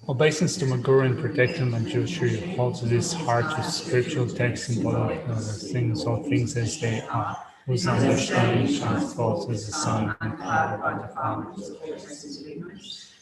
Obeisance to my Guru and protector, my Geshe, holds this heart to spiritual texts and things, all things as they are, whose understanding shines forth as the sun and clouded by the clouds,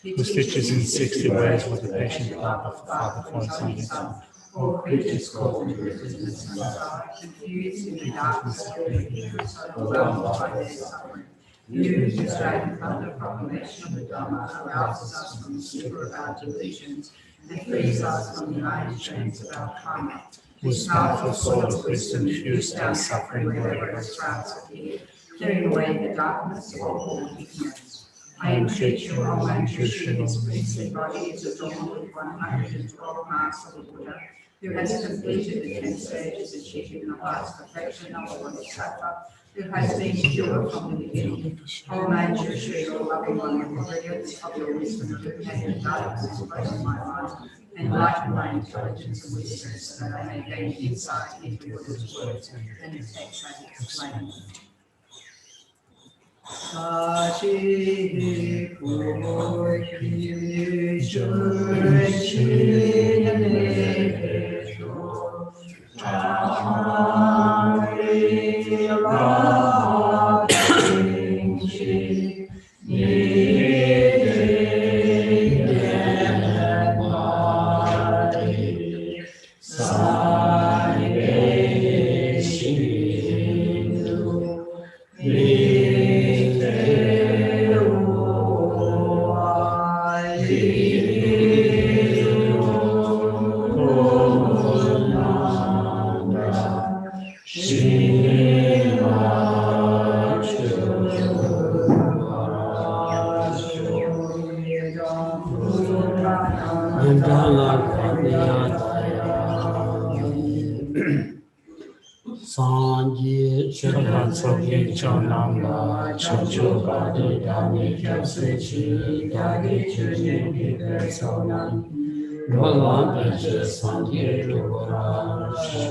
who stitches in 60 ways with the patient love of the Father for his own son. All creatures called into existence and confused in the darkness of ignorance, overwhelmed by their suffering. You who describe the proclamation of the Dharma arouses us from the stupor of our delusions and frees us from the iron chains of our karma, whose powerful sword of wisdom fused our suffering wherever its sprouts appear, clearing away the darkness of all ignorance. I entreat you, O man Geshe, whose priestly body is adorned with 112 marks of the Buddha, who has completed the 10 stages achieving the highest perfection of the Bodhisattva, who has been pure from the beginning. O man Geshe, O loving one, with the brilliance of your wisdom, illuminate the darkness in place of my mind, enlighten my intelligence and wisdom, so that I may gain insight into Buddha's words and the text I explain. Sachi Koki Sanje Chonan Sogi Chonamba, Chocho Badi Dami Kyasuchi, Dagi Chuji Bibe Sonan, Rola Beche Sanji Rubora Sho.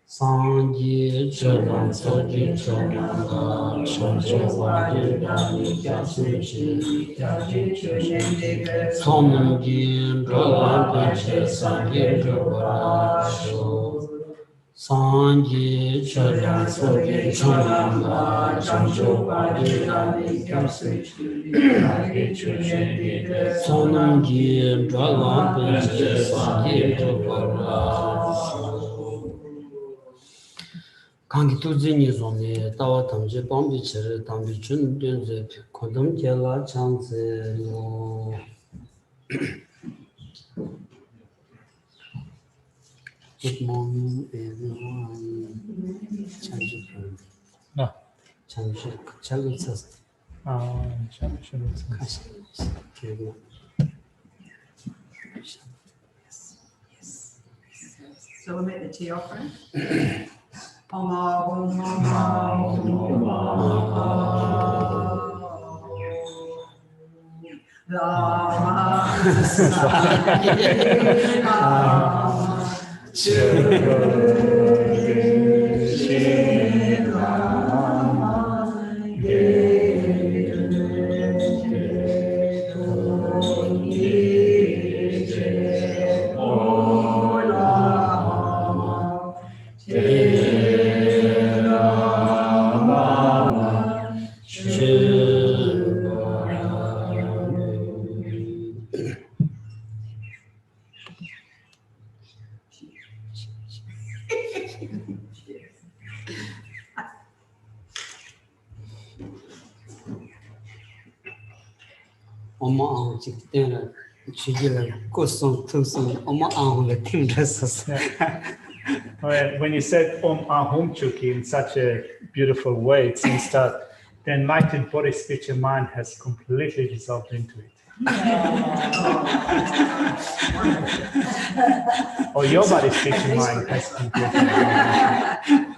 Sanji Chonan Sogi Chonamba, Chocho Badi Dami Kyasuchi, Dagi Chuji Bibe Sonan, Rola Beche Sanji Rubora Sho. Sanji Chonan Sogi Chonamba, Chocho Badi Dami Kyasuchi, Dagi Chuji Bibe Sonan, Rola Beche Sanji Rubora Sho. Kangi Tuzini Zone, Tawa Tamji Bambi Chere, Tambi Chun Dunze, Kodam Jela Chanze No. Good morning, everyone. Chanji. No. Chanji. Chanji. Chanji. So we'll make the tea offering. Om When you said Om Ahum Chuki in such a beautiful way, it seems that the enlightened body, speech, and mind has completely dissolved into it. Or your body, speech, and mind has completely dissolved into it.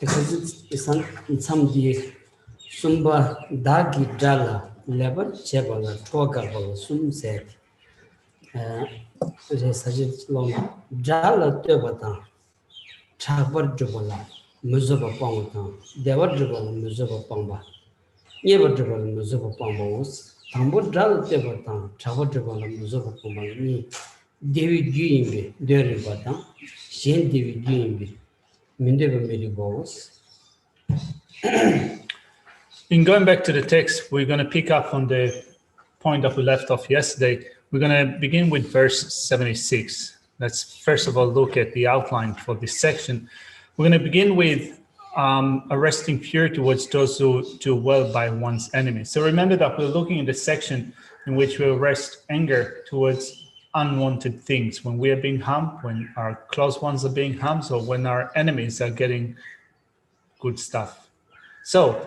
Because it's some the Sumba Dagi Dala, Lever Chebala, Togabala, Sum said. Such long Jala Tebata, Chabar Jubala, Muzaba Pongata, Devar Jubala, Muzaba Pamba, Never Jubala, Muzaba Pamba was, Tambo Dal Tebata, Chabar Jubala, Muzaba Pamba, David Gimbe, Derry Bata, Shane David Gimbe, Mindeva Medi Bows. In going back to the text, we're going to pick up on the point that we left off yesterday. We're going to begin with verse 76. Let's first of all look at the outline for this section. We're going to begin with arresting fury towards those who do well by one's enemies. So remember that we're looking at the section in which we arrest anger towards unwanted things, when we are being harmed, when our close ones are being harmed, or when our enemies are getting good stuff. So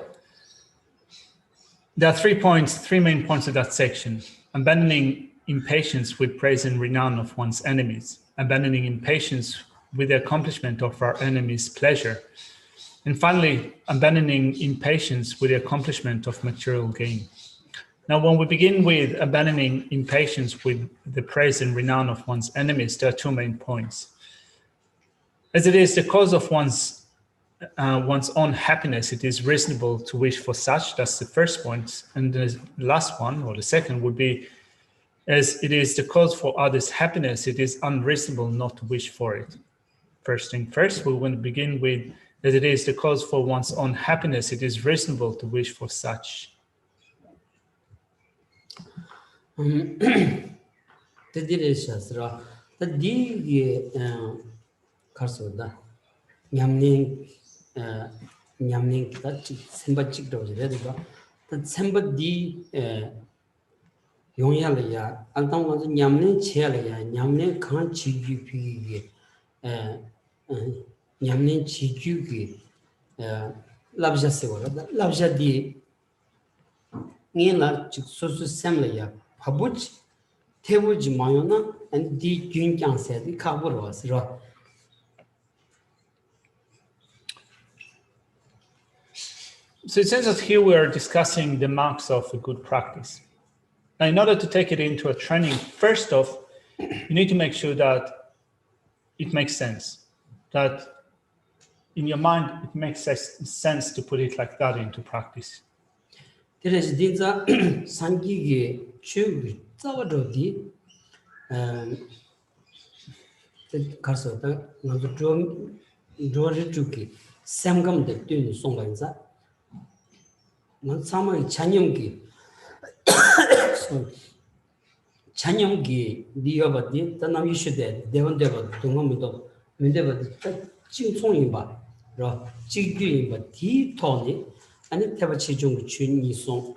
there are 3 main points of that section: abandoning impatience with praise and renown of one's enemies, abandoning impatience with the accomplishment of our enemy's pleasure, and finally, abandoning impatience with the accomplishment of material gain. Now, when we begin with abandoning impatience with the praise and renown of one's enemies, there are 2 main points. As it is the cause of one's own happiness, it is reasonable to wish for such. That's the first point. And the last one, or the second, would be, as it is the cause for others' happiness, it is unreasonable not to wish for it. First thing first, we want to begin with, as it is the cause for one's own happiness, it is reasonable to wish for such. The Shastra, the D. Karsoda, Yamning, that Sembachik does, that Sembadi 용야려야 안당 먼저 냠는 체려야 냠는 간 지규 비기 냠는 지규기 랍자세워라 랍자디 니나 소수 셈려야 바부치 태부지 마요나 안디 균장세디 카버로스라 So it says that here we are discussing the marks of a good practice. Now, in order to take it into a training, first off, you need to make sure that it makes sense, that in your mind, it makes sense to put it like that into practice. 그래서 진짜 산기게 추기 싸워도디 가서다 먼저 좀 주기 샘감데 뛰는 송반자 난 사마의 찬영기 찬영기 리어버디 다남 이슈데 대원대버 동험도 민대버디 징송이 봐라 지규이 봐 디토니 아니 태바치 중 준이송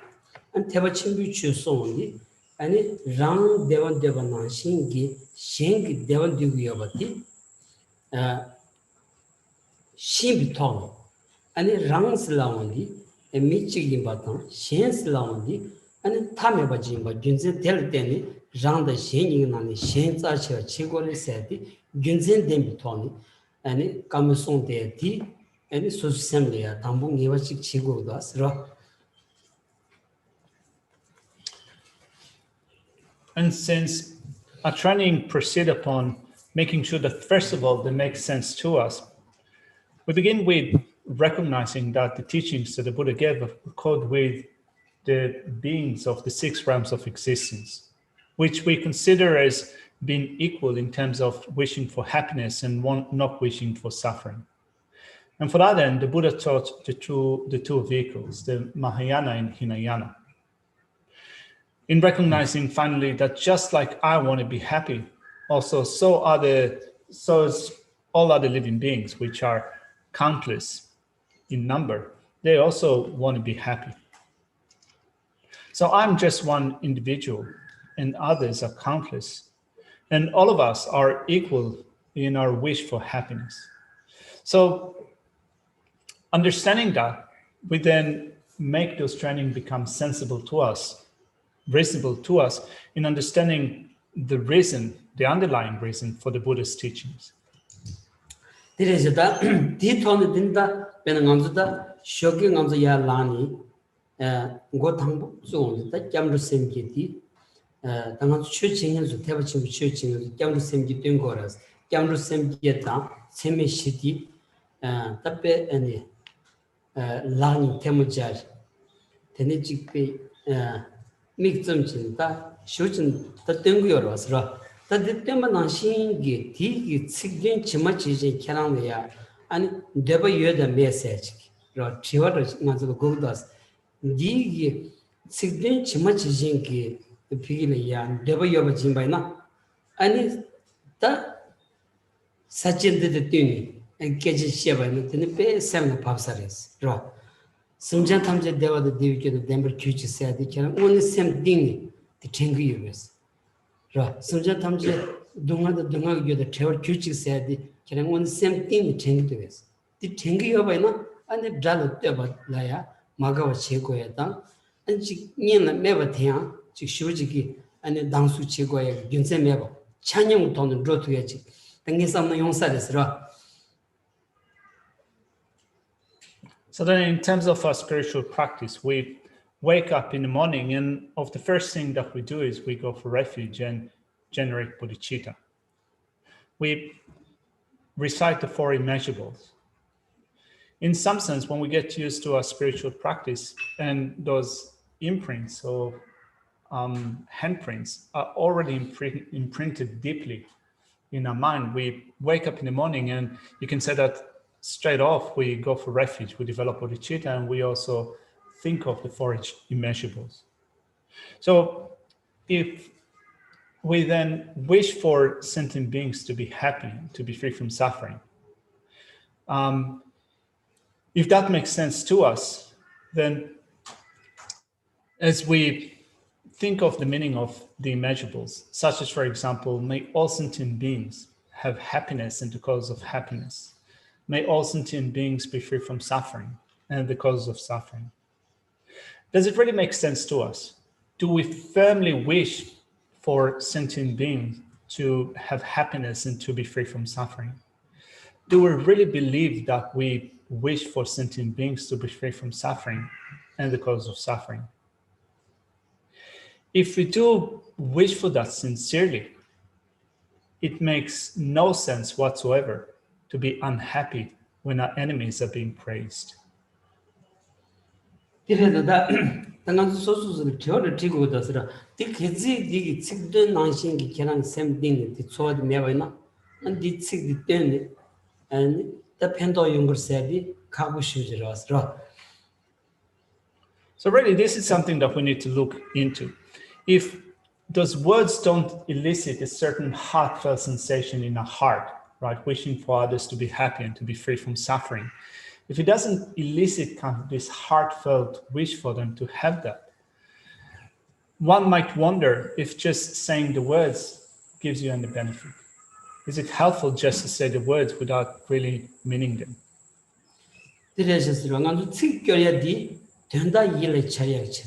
안 태바친비 주송이 아니 랑 대원대버나 신기 신기 대원디고여버디 신비통 아니 랑슬라원디 미치기 바탕 신슬라원디 아니 타메바지 바 균제 될 때니 랑의 신이 나니 신자체 치고를 세디 균제 됨비토니 아니 감송데디 아니 소스셈리아 담봉 예와식 치고도 asra. And since our training proceed upon making sure that first of all they make sense to us, we begin with recognizing that the teachings that the Buddha gave accord with the beings of the 6 realms of existence, which we consider as being equal in terms of wishing for happiness and not wishing for suffering. And for that end, the Buddha taught the two vehicles, the Mahayana and Hinayana. In recognizing finally that just like I want to be happy, also so is all other living beings, which are countless in number, they also want to be happy. So I'm just one individual and others are countless. And all of us are equal in our wish for happiness. So understanding that, we then make those training become sensible to us, reasonable to us in understanding the reason, the underlying reason for the Buddha's teachings. 그래서다 디톤이 된다 배는 감수다 쇼기 감수 야라니 고탕부 좀다 잠도 생기디 당한 추칭해서 대바친 추칭해서 잠도 생기 된 거라서 잠도 생기다 세메시디 답배 아니 라니 테무자 테네직베 믹점진다 쇼진 다된 거여서 다때만 신기 디기 측근 지마지지 캐나리아 아니 데바 유에다 메시지 로 지워를 나서 고도스 디기 측근 지마지진기 비기리아 데바 유바 진바이나 아니 다 사진데 되니 깨지 시바이나 되니 베 세븐 밥사레스 로 심장 탐제 대화도 디비께도 덴버 큐치 세야디 캐나 오늘 샘 딩이 딩기 유베스 라 심장 탐제 동아도 교도 태워 큐치 세야디 캐나 오늘 샘 딩이 딩기 되베스 디 딩기 여바이나 아니 달로 때바라야 마가와 제고야다 안지 니나 메바티야 지 쇼지기 아니 당수 제고야 균세 메바 찬영 돈은 로트야지 당기삼는 용사레스라. So then in terms of our spiritual practice, we wake up in the morning and of the first thing that we do is we go for refuge and generate bodhicitta. We recite the 4 immeasurables. In some sense, when we get used to our spiritual practice and those imprints or handprints are already imprinted deeply in our mind, we wake up in the morning and you can say that straight off, we go for refuge, we develop bodhicitta, and we also think of the 4 immeasurables. So if we then wish for sentient beings to be happy, to be free from suffering, if that makes sense to us, then as we think of the meaning of the immeasurables, such as, for example, may all sentient beings have happiness and the cause of happiness. May all sentient beings be free from suffering and the cause of suffering. Does it really make sense to us? Do we firmly wish for sentient beings to have happiness and to be free from suffering? Do we really believe that we wish for sentient beings to be free from suffering and the cause of suffering? If we do wish for that sincerely, it makes no sense whatsoever to be unhappy when our enemies are being praised. 그래도 다 당한 소소를 저를 지고 다스라 디케지 디기 측도 난신기 계란 샘딩 디 소드 메바이나 안디 측디 때네 안 데펜도 용거 세디 가고 싶으지라스라. So really, this is something that we need to look into. If those words don't elicit a certain heartfelt sensation in our heart, right, wishing for others to be happy and to be free from suffering, if it doesn't elicit kind of this heartfelt wish for them to have that, one might wonder if just saying the words gives you any benefit. Is it helpful just to say the words without really meaning them? 그래서스로 간도 측겨야디 된다 일에 차야지.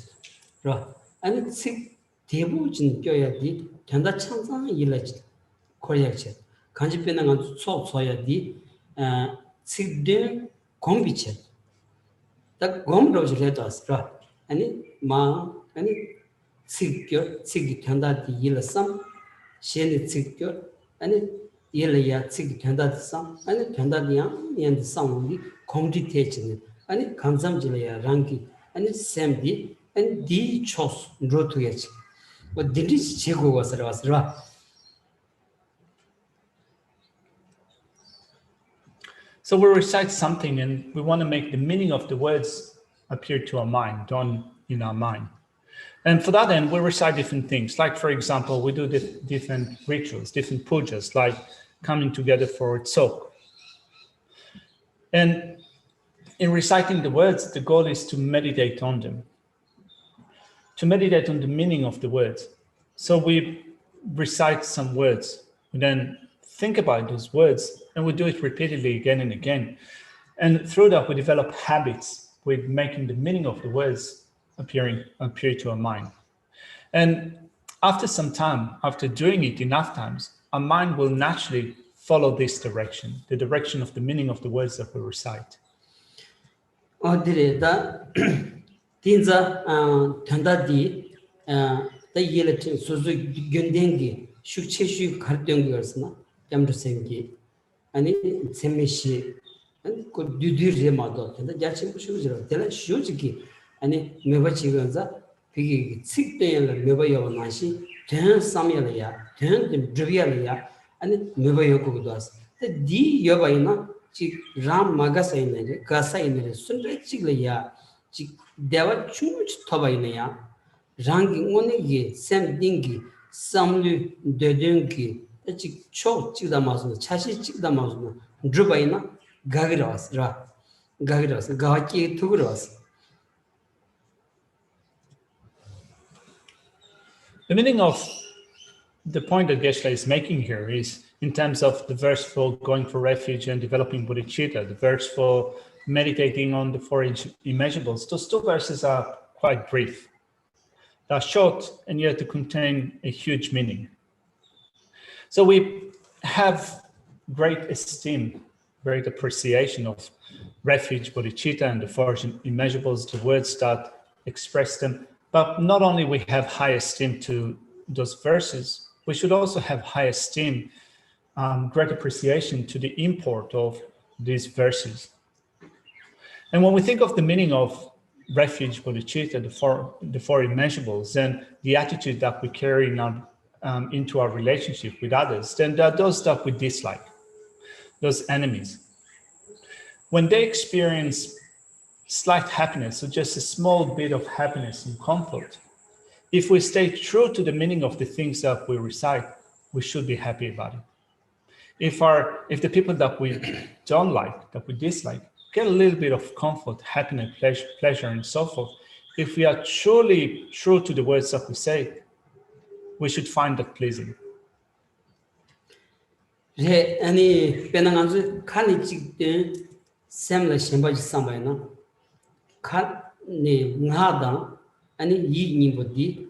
라 아니 측 대부진 껴야디 된다 창상 일에 코야지. 간집변은 간도 소소야디 측된 공비체. 딱 공로를 해도스라. 아니 마 아니 측겨 측이 된다디 일에 삼 신의 측겨 아니 일에야 측이 된다디 삼 아니 된다디야 연디 삼이 공지태치는 아니 감sam질이야 랑기 아니 샘디 아니 디 초스 로투야지 뭐 딜리스 제고가 살아왔으라. So we recite something and we want to make the meaning of the words appear to our mind, dawn in our mind. And for that end, we recite different things. Like, for example, we do different rituals, different pujas, like coming together for a tzok. And in reciting the words, the goal is to meditate on them, to meditate on the meaning of the words. So we recite some words, we then think about those words, and we do it repeatedly again and again. And through that, we develop habits with making the meaning of the words appear to our mind. And after some time, after doing it enough times, our mind will naturally follow this direction, the direction of the meaning of the words that we recite. 어디에다 딘자 된다디 다 예레트 소소 견den기 숙체슈 갈등이 있으나 잠도생기 아니 세미시 아니 그 뒤뒤르마도 된다 자친 부슈지로 되라 쇼지기 아니 메바치건자 비기 식대를 메바요 나시 된 삼야야 된 드비야야 아니 메바요 고도스 디 여바이나 지 라마가사이네 가사이네 순레치글이야 지 대와 충치 터바이네야 랑기 오네기 샘딩기 삼류 데den기 지 초치다마스 차시 찍다마스 드바이나 가기라스라 가기라스 가치 투그라스. The meaning of the point that Geshe is making here is in terms of the verse for going for refuge and developing bodhicitta, the verse for meditating on the four immeasurables. Those two verses are quite brief. They're short and yet they contain a huge meaning. So we have great esteem, great appreciation of refuge, bodhicitta, and the four immeasurables, the words that express them. But not only we have high esteem to those verses, we should also have high esteem, great appreciation to the import of these verses. And when we think of the meaning of refuge, bodhicitta, the four immeasurables, and the attitude that we carry now into our relationship with others, then there are those that we dislike, those enemies. When they experience slight happiness, or just a small bit of happiness and comfort, if we stay true to the meaning of the things that we recite, we should be happy about it. If the people that we don't like, that we dislike, get a little bit of comfort, happiness, pleasure, and so forth, if we are truly true to the words that we say, we should find that pleasing. 제 아니 배낭한지 칸이 찍된 샘을 심바지 삼바이나 칸네 나다 아니 이님보디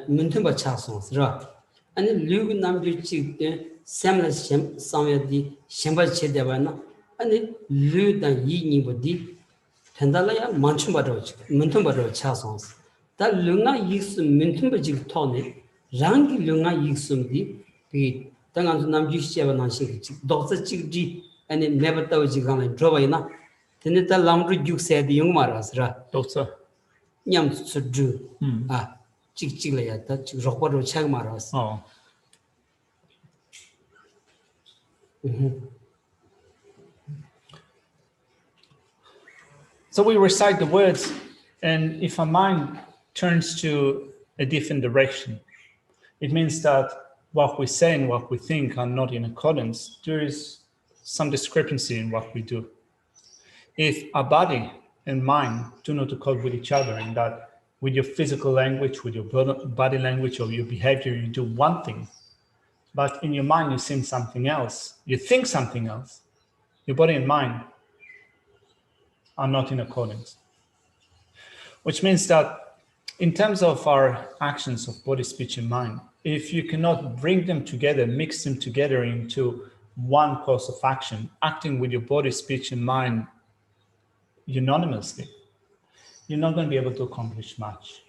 문틈바 차송스라 아니 류그 남주 찍된 샘을 심 삼야디 심바지 제대바나 아니 류다 이님보디 된달라야 만춤바로 문틈바로 차송스 다 류가 익스 문틈바지 토네 랑기 류가 익스디 비 당한주 남주시에바 나시 독서 찍지 아니 매버다고 지간에 들어봐이나 근데 람루 죽세디 용마라스라 독서 냠스주 아 찍찍래야 다 록바로 책마라스 So we recite the words, and if our mind turns to a different direction, it means that what we say and what we think are not in accordance. There is some discrepancy in what we do. If our body and mind do not accord with each other, and that with your physical language, with your body language, or your behavior, you do one thing, but in your mind you think something else, you think something else, your body and mind are not in accordance. Which means that in terms of our actions of body, speech, and mind, if you cannot bring them together, mix them together into one course of action, acting with your body, speech, and mind unanimously, you're not going to be able to accomplish much.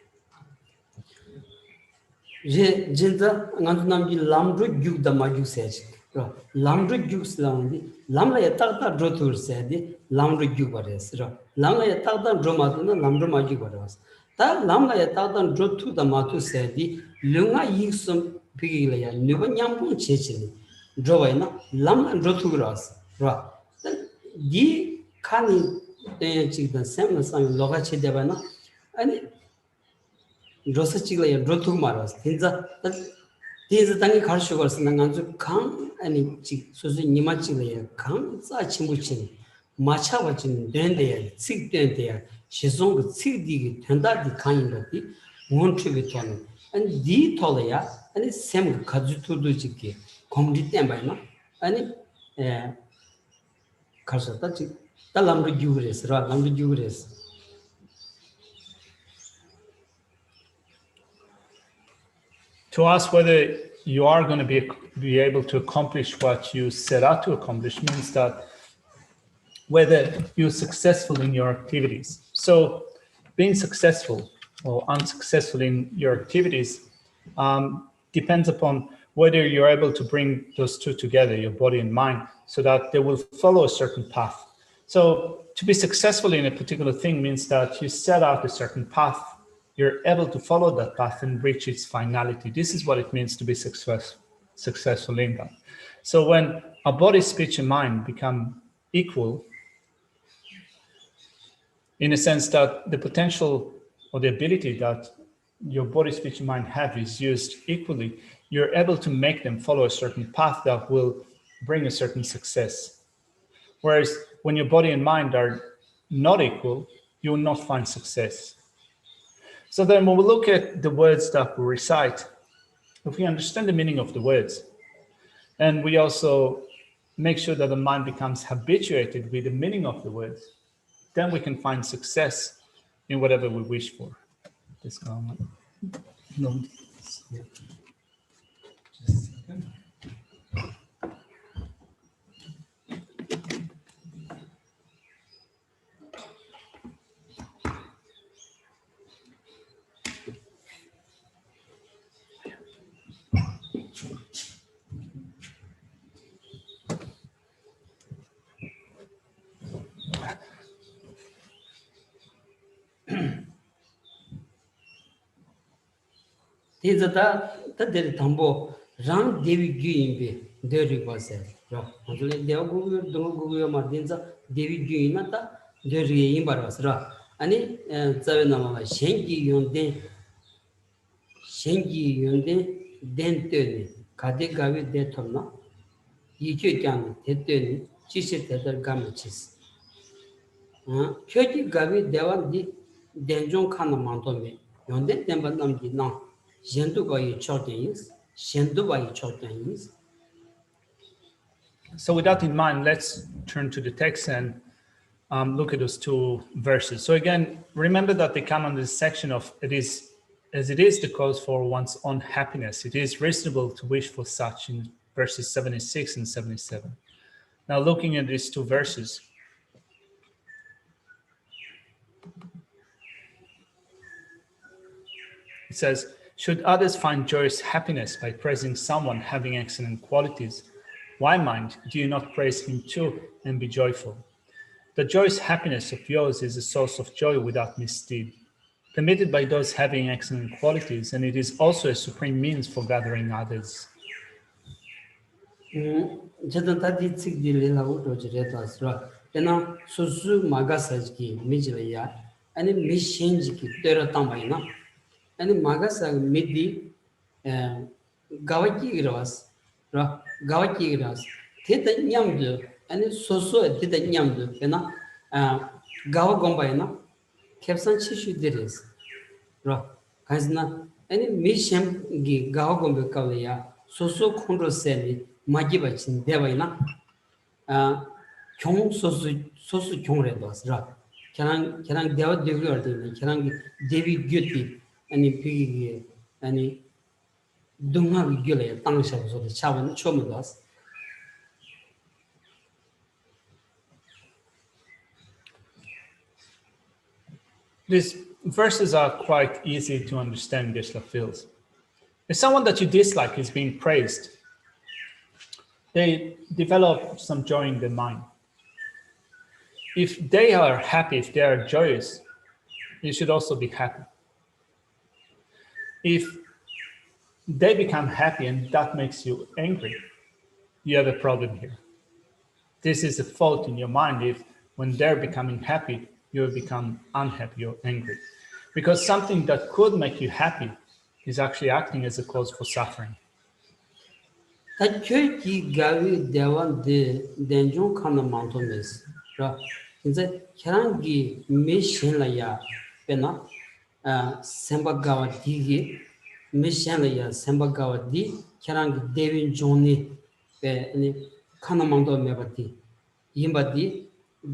제 진짜 안남기 람루 죽다 마주 세지 람루 죽스라는데 람라에 딱딱 드로투르 세디 람루 죽버레스라 람라에 딱딱 드로마도는 람루 마주 버레스 다 람라에 딱딱 드로투다 마투 세디 릉아 익숨 비기래야 누가 냠봉 제치니 드로바이나 람라 드로투그라스 라디 칸이 대지다 샘나 상 로가 체데바나 아니 로스치글에 드로투 마라스 진짜 디즈 당이 가르쳐 걸스는 아주 강 아니 지 소소 니마치글에 강 사치무치 마차바진 된데야 식된데야 시송그 식디기 된다디 칸인데 원트비 토는 아니 디 토래야 아니 샘 가주투도 지게 공리 땜바이나 아니 에 가르쳤다 지 달람르 주그레스 라람르 주그레스 To ask whether you are going to be able to accomplish what you set out to accomplish means that whether you're successful in your activities. So being successful or unsuccessful in your activities depends upon whether you're able to bring those two together, your body and mind, so that they will follow a certain path. So to be successful in a particular thing means that you set out a certain path, you're able to follow that path and reach its finality. This is what it means to be successful in that. So when our body, speech, and mind become equal, in a sense that the potential or the ability that your body, speech, and mind have is used equally, you're able to make them follow a certain path that will bring a certain success. Whereas when your body and mind are not equal, you will not find success. So then when we look at the words that we recite, if we understand the meaning of the words, and we also make sure that the mind becomes habituated with the meaning of the words, then we can find success in whatever we wish for. This comment. No. Just a second. 디즈다 다들 담보 랑 데비 규인비 데리 바세 라 아들레 데오고 동고고 마딘자 데비 규인나다 데리 임바라스라 아니 자베나마 생기 용데 덴테니 가데가베 데토나 이케짱 데테니 지세 데들 감치스 표지 가베 데완디 denjong kana manto me yonde temba namgi na yendu ba yi choten is shendu ba yi choten is. So with that in mind, let's turn to the text and look at those two verses. So again, remember that they come under the section of it is as it is the cause for one's own happiness. It is reasonable to wish for such in verses 76 and 77. Now looking at these two verses, it says, should others find joyous happiness by praising someone having excellent qualities, why, mind, do you not praise him too and be joyful? The joyous happiness of yours is a source of joy without misdeed, permitted by those having excellent qualities, and it is also a supreme means for gathering others. Jatan tadi tsik di le la u do jire ta sra tena susu magasaj ki mijle ya ani mi shinji ki tera tamai na ani magasa midi gawaki gras ra gawaki gras teta nyamdu ani susu teta nyamdu tena gawa gombai na kepsan chishu deres ra kazna ani mi shem gi gawa gombe kawya susu khondro seni magiba chin devaina kyong sosu kyong re dos ra kerang deva devi ordi kerang devi gyuti ani pigi ani dunga gyule tang sha so de chawan chom dos. These verses are quite easy to understand, Geshe feels. If someone that you dislike is being praised, they develop some joy in their mind. If they are happy, if they are joyous, you should also be happy. If they become happy and that makes you angry, you have a problem here. This is a fault in your mind if when they're becoming happy, you become unhappy or angry. Because something that could make you happy is actually acting as a cause for suffering. Ta kyo ki gawi dewan de denjong kana manto mes ra inza kerang gi me shen la ya pena semba gawa di gi me shen la ya semba gawa di kerang gi devin joni pe ni kana manto me ba di yimba di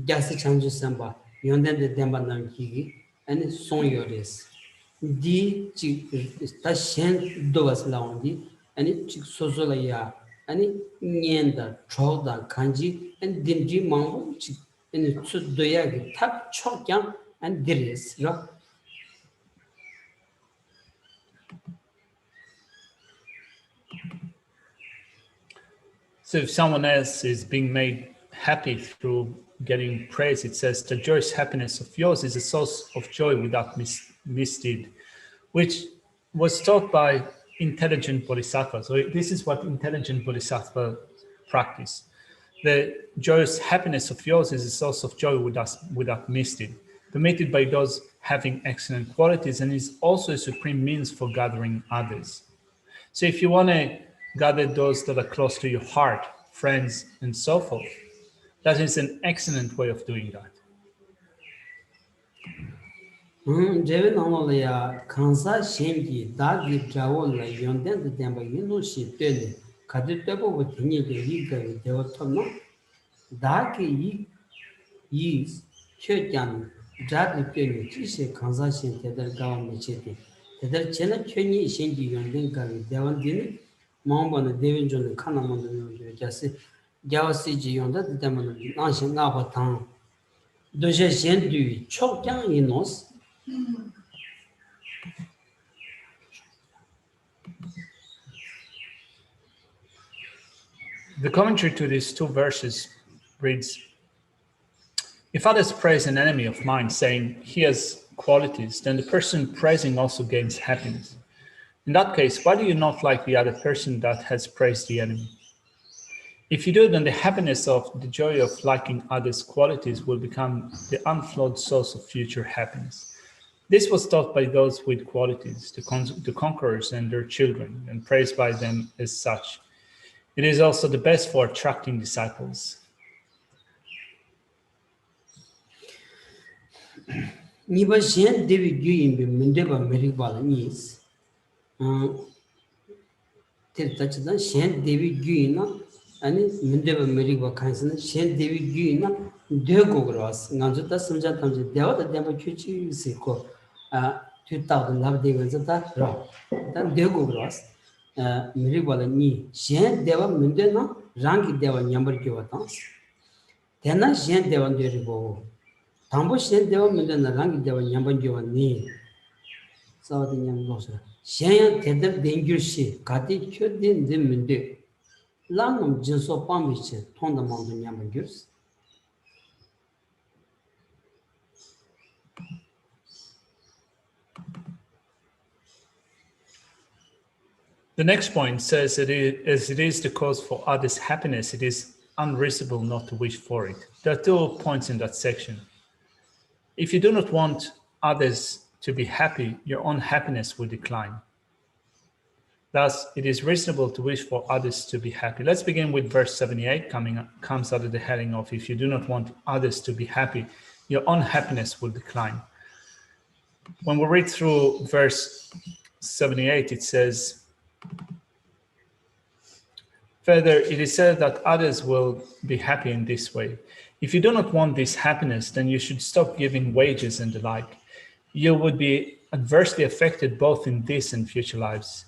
gyasi chanju semba yonden de demba nam gi ani son yores di chi ta shen do was la on di ani chi sozo la ya ani nyenda choda kanji and dimji mangu chi ani tsu doya gi tap chokyang and diris ra. So if someone else is being made happy through getting praise, it says the joyous happiness of yours is a source of joy without misdeed, which was taught by intelligent bodhisattva. So this is what intelligent bodhisattva practice. The joyous happiness of yours is a source of joy without misdeed, permitted by those having excellent qualities, and is also a supreme means for gathering others. So if you want to gather those that are close to your heart, friends, and so forth, that is an excellent way of doing that. Jewe nanglo ya kansa shengi dagi jawo la yonden de demba yinu shi tene kadi tebo wo tinye ge yi ga dewa tomno dagi yi kyo kyan jadi tene chi kansa shen tedar gawa me chete tedar chena kyo ni shengi yonden ga dewa dini mambo na devin jone kana mondo yondo jasi gyawa si ji yonda de demba na shen nga ba tang doje shen du chok kyan yinos. The commentary to these two verses reads, if others praise an enemy of mine, saying he has qualities, then the person praising also gains happiness. In that case, why do you not like the other person that has praised the enemy? If you do, then the happiness of the joy of liking others' qualities will become the unflawed source of future happiness. This was taught by those with qualities, the conquerors and their children, and praised by them as such. It is also the best for attracting disciples. Niba Shen David Guin be Mundeba Meribal Nis. Tiltachidan Shen David Guina and Mundeba Meriba Kansan, Shen David Guina, Degogros, Nanzuta Sunjatam, Deva the Deva Chuchi Siko, 2000 love David Zata, then Degogros, Meribal Ni, Shen Deva Mundena, Rangi Deva Yamber Givatans. Then Shen Deva Deribo. Tambo Shen Deva Mundena Rangi Deva Yamber Givani. So the young loser. Shen Tether Dangerous, Kati Kudin the Mundu. Lanum Jinso Pamish, Tonda Mountain Yamagurs. The next point says that as it is the cause for others' happiness, it is unreasonable not to wish for it. There are 2 points in that section. If you do not want others to be happy, your own happiness will decline. Thus, it is reasonable to wish for others to be happy. Let's begin with verse 78, comes out of the heading of, if you do not want others to be happy, your own happiness will decline. When we read through verse 78, it says, further, it is said that others will be happy in this way. If you do not want this happiness, then you should stop giving wages and the like. You would be adversely affected both in this and future lives.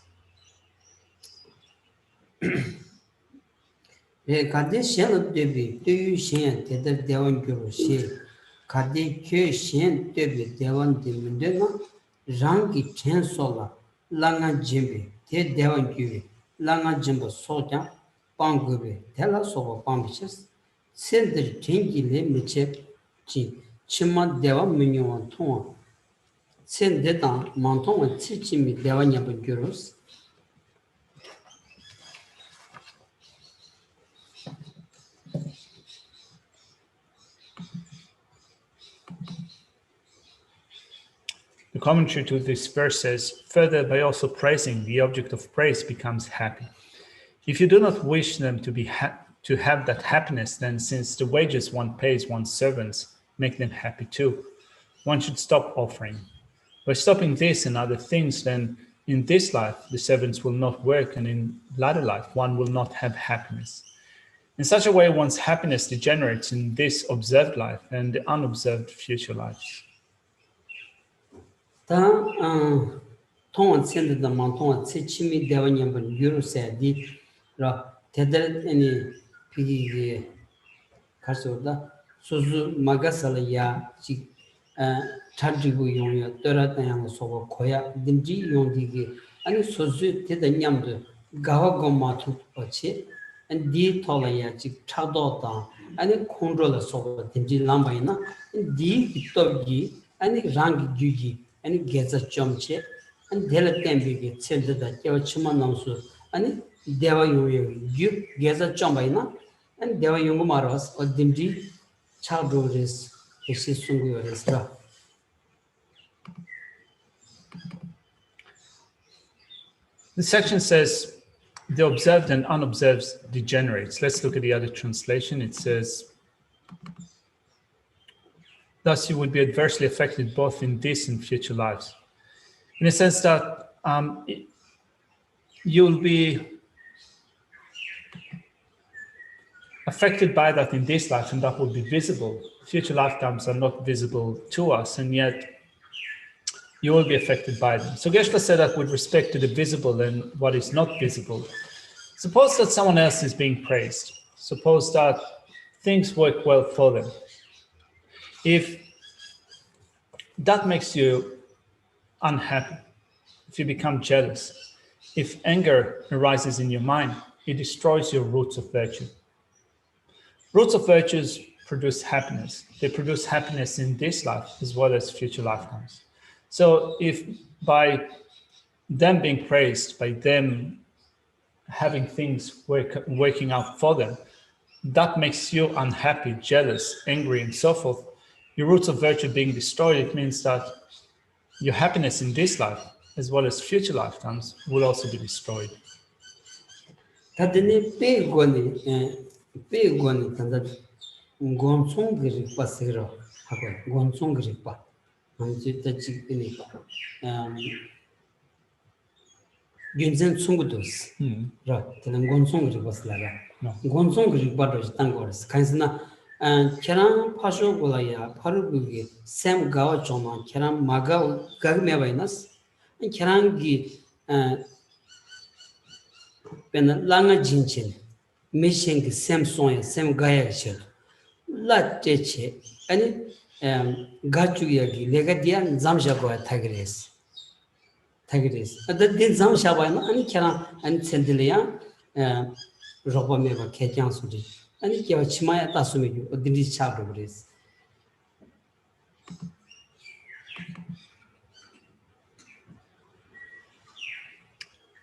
Kade Shen Devi, do you Shen Tether Devan Guru She? Kade Kyo Shen Devi Devan de Mundena, Rangi Chen Sola, Langa Jimbe, Te Devan Guru, Langa Jimbo Soja, Pangube, Tela Soba Pambishes, Send the Tingi Le Miche, Chima Deva Munyon Tonga, Send the Dan, Monton and Tichimi Devan Yabu Gurus. The commentary to this verse says, further, by also praising, the object of praise becomes happy. If you do not wish them to have that happiness, then since the wages one pays one's servants make them happy too, one should stop offering. By stopping this and other things, then in this life the servants will not work, and in latter life one will not have happiness. In such a way, one's happiness degenerates in this observed life and the unobserved future lives. Tong send the Monton, Tichimi Devanian Euro said, Tether any piggy Kasoda, Suzu Magasalaya, Tadribu Yonia, Doratan Soba Koya, Dimji Yondigi, and Suzu Tedanyam, Gawagomatu Pache, and D Tolaya, Chadota, and a controller Soba, Dimji Lambaina, and D Togi, and a Rangi Juji. And gets a chumche, and Della Tembi said that Yachima Namsu, and Deva you gets a chumbaina, and Deva Yungumaros or Dimji Chadroris, Sungu Resra. The section says the observed and unobserved degenerates. Let's look at the other translation. It says, thus you would be adversely affected both in this and future lives. In a sense that you'll be affected by that in this life, and that will be visible. Future lifetimes are not visible to us, and yet you will be affected by them. So Geshe said that with respect to the visible and what is not visible. Suppose that someone else is being praised. Suppose that things work well for them. If that makes you unhappy, if you become jealous, if anger arises in your mind, it destroys your roots of virtue. Roots of virtues produce happiness. They produce happiness in this life as well as future lifetimes. So if by them being praised, by them having things working out for them, that makes you unhappy, jealous, angry, and so forth, your roots of virtue being destroyed, it means that your happiness in this life, as well as future lifetimes, will also be destroyed. 한지 때치기니 균전 충고도스 라 되는 곤송을 봤을라가 곤송을 봐도 땅 거스 간스나 계란 파쇼고라야 파르부기 샘 가와 좀만 계란 마가 가메바이나스 계란기 pen langa jinchen mission sem soya sem gaya che la teche ani gachu yagi legadia zamja go tagres adad din zamsha ba na ani kera ani sendilia roba me ba khekyang sudi ani kya chimaya tasumi ju odindi cha bres.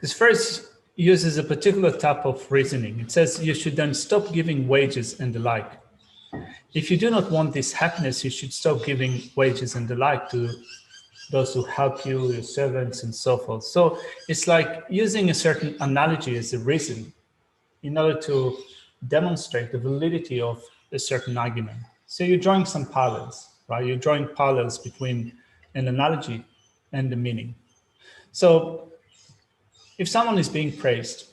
This verse uses a particular type of reasoning. It says you should then stop giving wages and the like. If you do not want this happiness, you should stop giving wages and the like to those who help you, your servants, and so forth. So it's like using a certain analogy as a reason in order to demonstrate the validity of a certain argument. So you're drawing some parallels, right? You're drawing parallels between an analogy and the meaning. So if someone is being praised,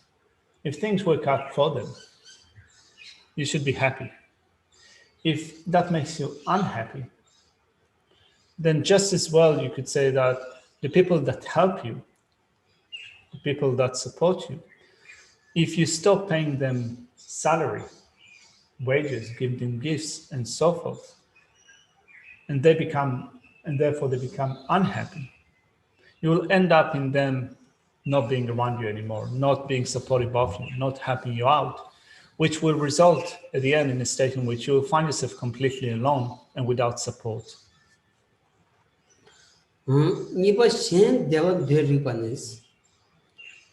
if things work out for them, you should be happy. If that makes you unhappy, then just as well you could say that the people that help you, the people that support you, if you stop paying them salary, wages, give them gifts, and so forth, and therefore they become unhappy, you will end up in them not being around you anymore, not being supportive of you, not helping you out, which will result at the end in a state in which you will find yourself completely alone and without support. Nipa shen dewa deripanis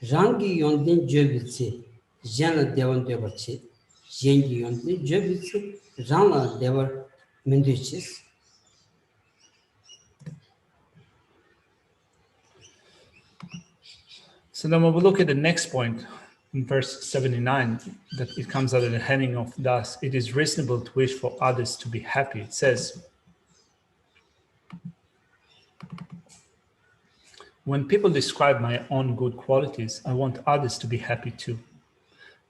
rangi yondin jobitsi jana dewa devachi jengi yondin jobitsi rana dewa menduchis. So then when we look at the next point in verse 79, that it comes out of the heading of thus, it is reasonable to wish for others to be happy. It says, when people describe my own good qualities, I want others to be happy too.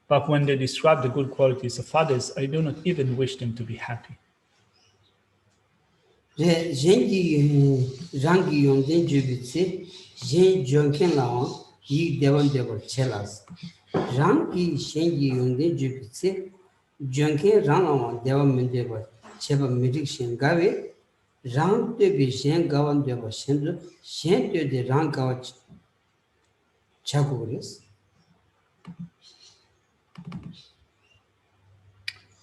But when they describe the good qualities of others, I do not even wish them to be happy. Jengi rangi yondin jobitsi jen jonken lawan yi dewan dewa chelas. Rangi shengi yondin jobitsi jonken ranawan dewa mendewa cheba mirik shen gawe rang tebi shen gawan dewa shendu shen de rang gawa chagures.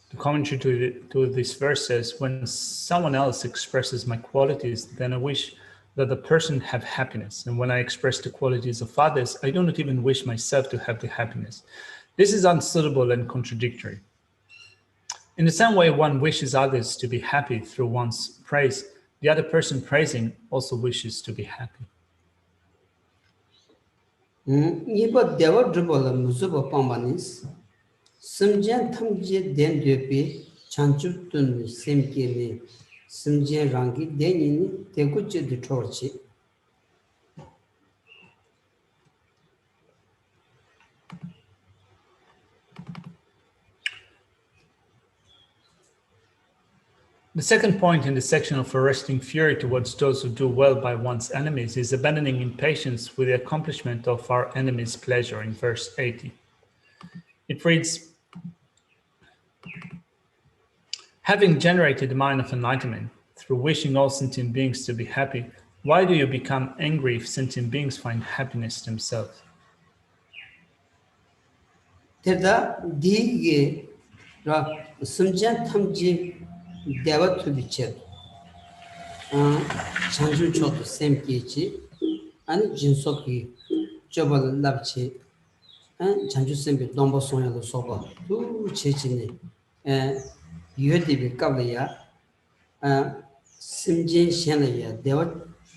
The commentary to this verse says, when someone else expresses my qualities, then I wish that the person have happiness. And when I express the qualities of others, I do not even wish myself to have the happiness. This is unsuitable and contradictory. In the same way one wishes others to be happy through one's praise, the other person praising also wishes to be happy. Nipa dewa dribola musuba pambanis simjen thamje den depi chanchup tun semke ni simjen rangi deni ni tekuche de torchi. The second point in the section of arresting fury towards those who do well by one's enemies is abandoning impatience with the accomplishment of our enemy's pleasure in verse 80. It reads, having generated the mind of enlightenment through wishing all sentient beings to be happy, why do you become angry if sentient beings find happiness themselves? Teda dige ra simjen thamje dewa to biche chanchu choto semke chi ani jinsoki chobal labche chanchu sembe domba sonya lo soba tu chechine yodi kabya simjen shena ya dewa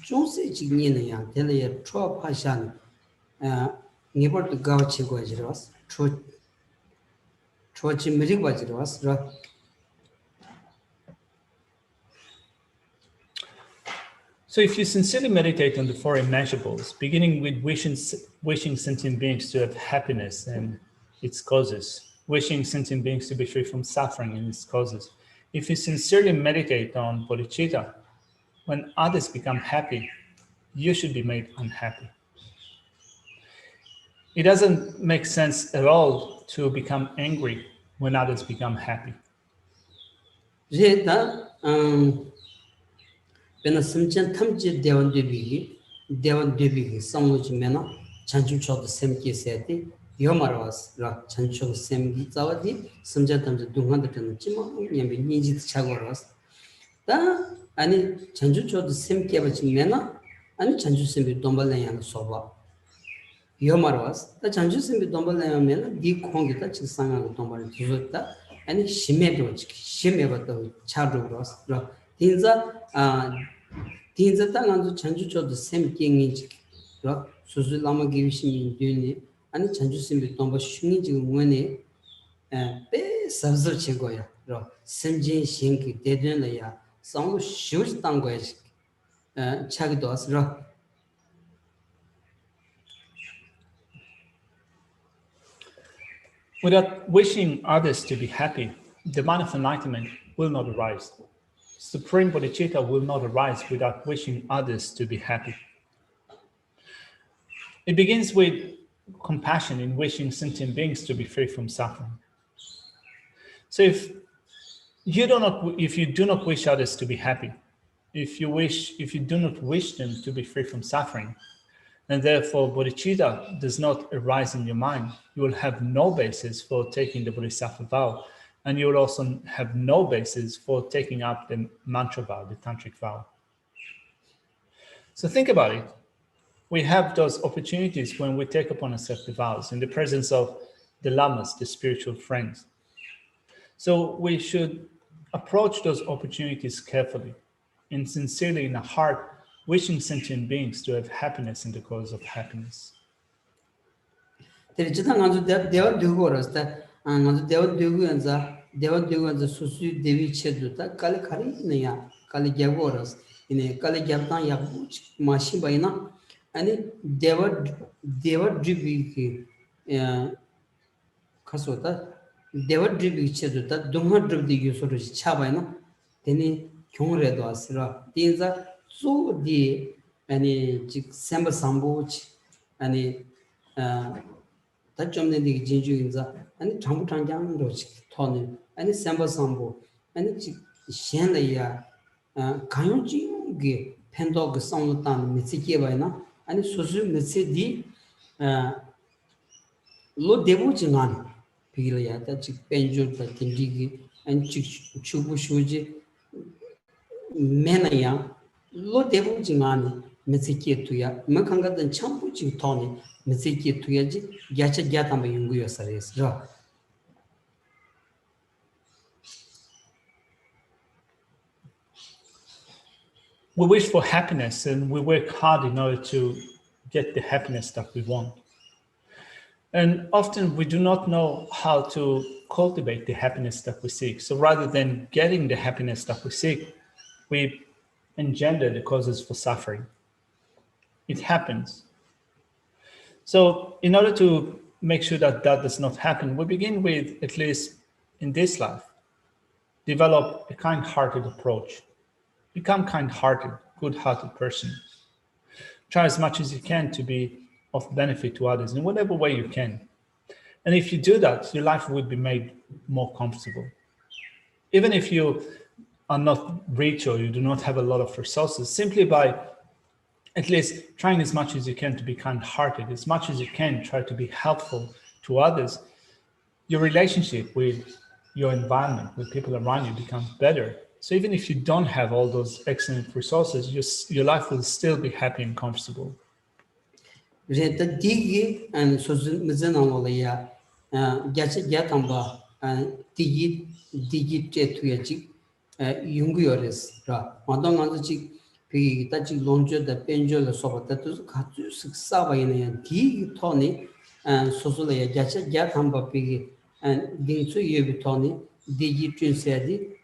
chungse chi ni ne ya tele ya tro pashan ngebor to gaw chi go jiras tro chi mirik ba jiras ra. So if you sincerely meditate on the four immeasurables, beginning with wishing sentient beings to have happiness and its causes, wishing sentient beings to be free from suffering and its causes, if you sincerely meditate on bodhicitta, when others become happy, you should be made unhappy. It doesn't make sense at all to become angry when others become happy. Pena simchen thamchi dewan debigi samluchi mena chanchu chod semki seti yomarwas ra chanchu semgi zawadi simchen thamchi dungan datan chima nyambi niji chagwarwas ta ani chanchu chod semki abachi mena ani chanchu sembi dombalayana soba yomarwas ta chanchu sembi dombalayana mena di khongi ta chik sanga dombal juzota ani shimebe to chadurwas ra tinza Tinza tanganzo chanchu chodo sem kengi chik, susu lama givishin yuni, ani chanchu sembi tomba shungi chik ngwene, pe sabzar chigoya, sem jen shenki dedun la ya, sangu shivush tangoya chik, chagidoas, Without wishing others to be happy, the mind of enlightenment will not arise. Supreme bodhicitta will not arise without wishing others to be happy. It begins with compassion in wishing sentient beings to be free from suffering. So if you do not wish others to be happy, if you do not wish them to be free from suffering, and therefore bodhicitta does not arise in your mind, you will have no basis for taking the bodhisattva vow, and you will also have no basis for taking up the mantra vow, the tantric vow. So think about it. We have those opportunities when we take upon ourselves the vows in the presence of the lamas, the spiritual friends. So we should approach those opportunities carefully and sincerely in the heart, wishing sentient beings to have happiness in the cause of happiness. Dewa susu devi chedu ta kali khari naya kali gyagoras ine kali gyabdan yabu mashi bayina ani deva dribi ki kasota deva dribi chedu ta dunga dribi yusuru cha bayina teni kyongre do asira tinza zu di ani jik semba sambu ani ta chomne di jinju inza ani chambu changyang ro thone ani semba sambu ani shen la ya kayon ji ge pendo ge song tan mi chi ke ba na ani susu mi chi di lo debu jingan pigila ya ta chi penjo ta tinji gi ani chi chubu shuji mena ya lo debu jingan mi chi ke tu ya ma khanga dan chambu ji thone mi chi ke tu ya ji gyacha gyatamba yungu yo sares ra. We wish for happiness and we work hard in order to get the happiness that we want. And often we do not know how to cultivate the happiness that we seek. So rather than getting the happiness that we seek, we engender the causes for suffering. It happens. So in order to make sure that that does not happen, we begin with, at least in this life, develop a kind-hearted approach. Become kind-hearted, good-hearted person. Try as much as you can to be of benefit to others in whatever way you can. And if you do that, your life will be made more comfortable. Even if you are not rich or you do not have a lot of resources, simply by at least trying as much as you can to be kind-hearted, as much as you can try to be helpful to others, your relationship with your environment, with people around you becomes better. So even if you don't have all those excellent resources, your life will still be happy and comfortable. Reta digi and sozmizanolaya gyatamba digi tetuyachi yunguyores ra madonganzi pi tachi lonjo da penjo la sobata tu katsu saba ina digi toni and sozulaya gyatamba pi and dingsu yebi toni digi twinsedi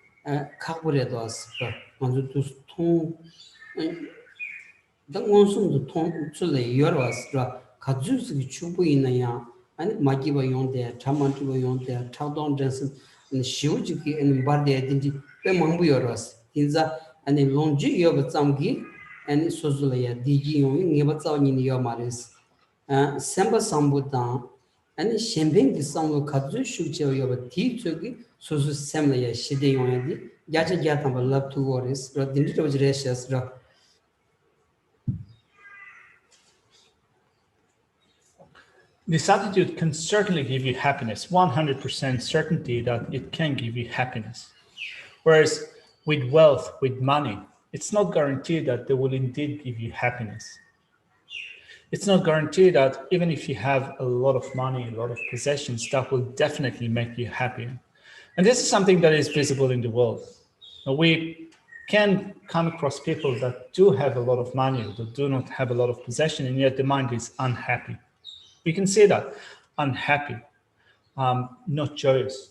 kaburedos ra manzu tu ton The onsum the ton to the Yorvas, Kazus, Chubuinaya, and Magiba Yonde, Tamantu Yonde, Taldon Jensen, and Shiuji and Bardi identity, Pemambu Yoras, Inza, and a Longi Yobatsamgi, and Sozulaya, DG, Nibatsa in Yomaris, Samba Sambutan, and Shembing the Samu Kazu Shucho Yoba Tea Tugi, Suzu Semlaya, Shide Yonadi, Yata Yatamba love to Waris, Rodinito Recious. This attitude can certainly give you happiness, 100% certainty that it can give you happiness. Whereas with wealth, with money, it's not guaranteed that they will indeed give you happiness. It's not guaranteed that even if you have a lot of money, a lot of possessions, that will definitely make you happy. And this is something that is visible in the world. Now, we can come across people that do have a lot of money, that do not have a lot of possession, and yet the mind is unhappy. We can see that unhappy, not joyous,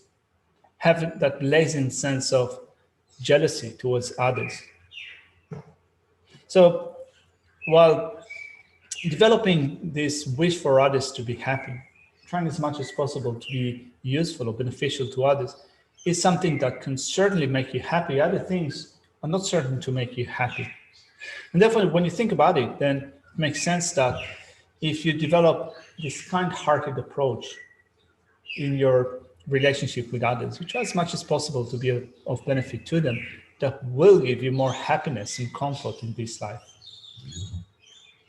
have that latent sense of jealousy towards others. So while developing this wish for others to be happy, trying as much as possible to be useful or beneficial to others, is something that can certainly make you happy. Other things are not certain to make you happy. And therefore, when you think about it, then it makes sense that if you develop this kind-hearted approach in your relationship with others, you try as much as possible to be of benefit to them, that will give you more happiness and comfort in this life.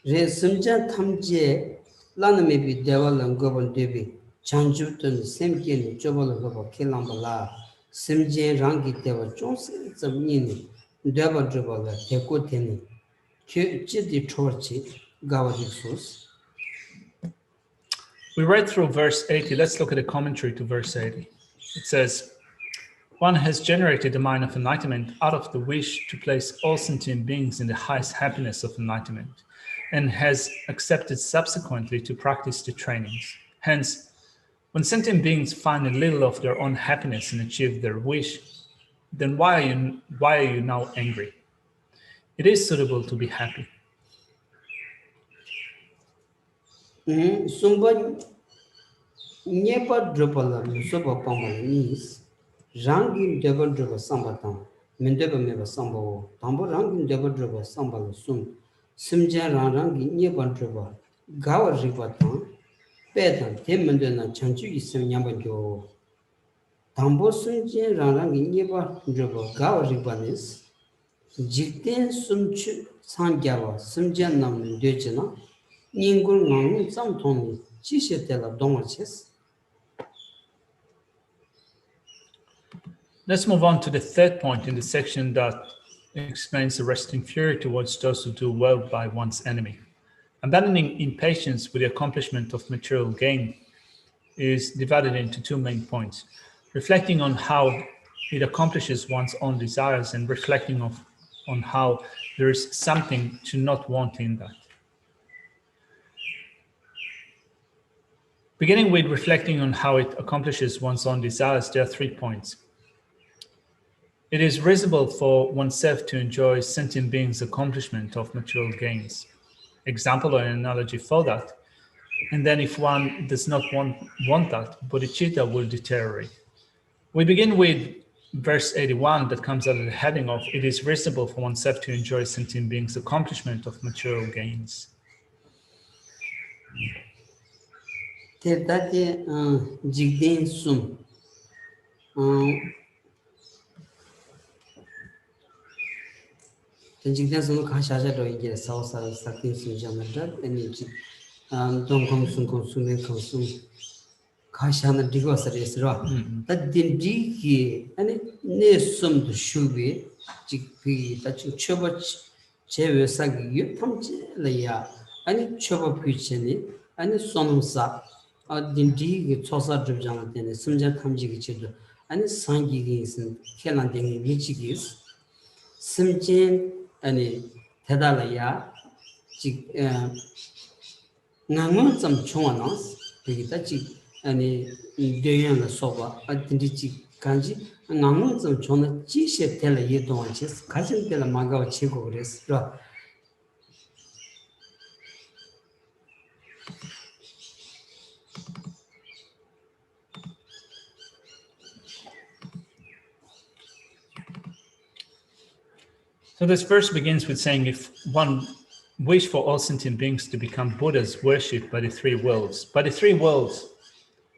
Simja Tamje, Lana may be devil and govern Devi, Chanjutan, Semkin, Jobal of Kilambala, Simje Rangi Deva Johnson, Zamini, Devil Jobala, Tekutini, Chidi Torchi, Gavadisus. We read through verse 80. Let's look at the commentary to verse 80. It says, one has generated the mind of enlightenment out of the wish to place all sentient beings in the highest happiness of enlightenment, and has accepted subsequently to practice the trainings. Hence, when sentient beings find a little of their own happiness and achieve their wish, then why are you now angry? It is suitable to be happy. Sumba Nepa Drupala, Musuba Pamal means Rangin Devil Druba Sambatan, Mendeba Meva Sambo, Tambo Rangin Devil Druba Sambal Sum, Simja Rangi Nepa Druba, Gawa Rivatan, Petan, Temendana Chanchu Isim Yambajo, Tambo Sunja Rangi Nepa Druba, Gawa Rivanis, Jikten Sumchu Sangyava, Simja Nam Dejana, Ningur Nang Samtoni, Chishetela Domaches. Let's move on to the third point in the section that explains the resting fury towards those who do well by one's enemy. Abandoning impatience with the accomplishment of material gain is divided into two main points: reflecting on how it accomplishes one's own desires and reflecting on how there is something to not want in that. Beginning with reflecting on how it accomplishes one's own desires, there are 3 points. It is reasonable for oneself to enjoy sentient beings' accomplishment of material gains. Example or analogy for that. And then if one does not want that, bodhicitta will deteriorate. We begin with verse 81 that comes under the heading of, it is reasonable for oneself to enjoy sentient beings' accomplishment of material gains. Terdate Jigden Sum. Jigden Sum Kashaja doing South Sakin Sunjamadad and Dong Kong Sun Consuming Consum Kashana Digos Ra. That didn't dig and it near some to Shubi, Jigpi, that you Chobach Chewe Sagi, you come Laya, and it Choba Picheni, and it Sonum Sa. Dindig Tosa Drubjan and Sunja Kamji, and Sangi is in Kelanding Michigis, Simjin and Tedalaya, Namun some Chonas, Pigitachi, and Dayan Soba, Adindichi Kanji, and Namun some Chona, Geshe Tela Yedonches, Cousin Tela Maga Chico Restra. So this verse begins with saying, if one wish for all sentient beings to become Buddhas worshipped by the three worlds. But the three worlds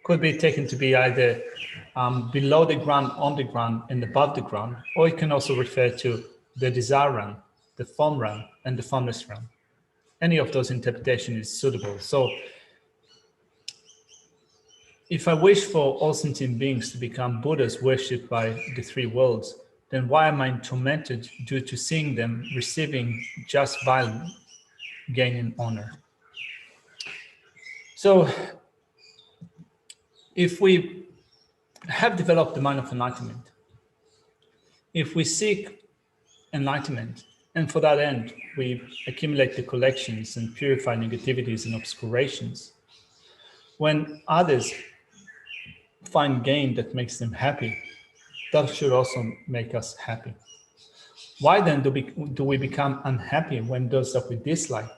could be taken to be either below the ground, on the ground, and above the ground, or it can also refer to the desire realm, the form realm, and the formless realm. Any of those interpretations is suitable. So if I wish for all sentient beings to become Buddhas worshipped by the three worlds, then why am I tormented due to seeing them receiving just violence, gaining honor? So if we have developed the mind of enlightenment, if we seek enlightenment, and for that end, we accumulate the collections and purify negativities and obscurations, when others find gain that makes them happy, that should also make us happy. Why then do we become unhappy when those that we dislike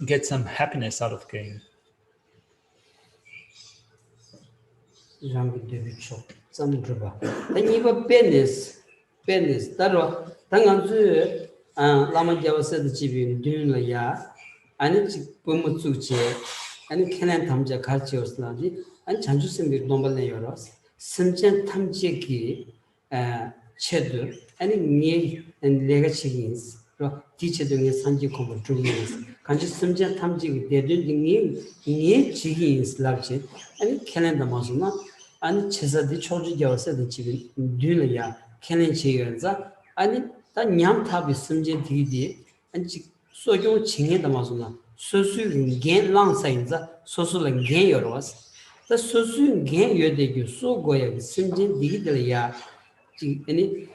get some happiness out of gain? chedu ani ngi lega chigins ro teacher dungi sanji kombo drugins kanji sumja tamji dedun ngi chigins labche ani calendar masuna ani chesa di choju jawse de chigin dun ya kenen chigenza ani ta nyam tabi sumje digi ani sojo chinghe da masuna sosu gen lang sainza sosu lang gen yorwas ta sosu gen yode gyu so goya sumje digi de ya any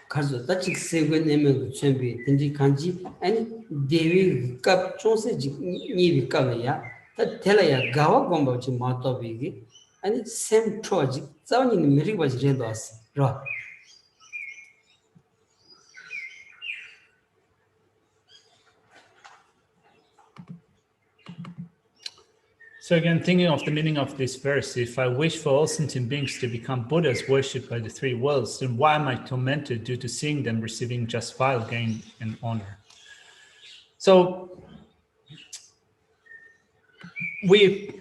kazo da chik segue neme chembi tinji kanji and devi kap chonse ni vi kalaya ta telaya gawa gomba chi mato bigi and same project zawni ni miri baj rendos ro. So again, thinking of the meaning of this verse, if I wish for all sentient beings to become Buddhas worshipped by the three worlds, then why am I tormented due to seeing them receiving just vile gain and honor? So we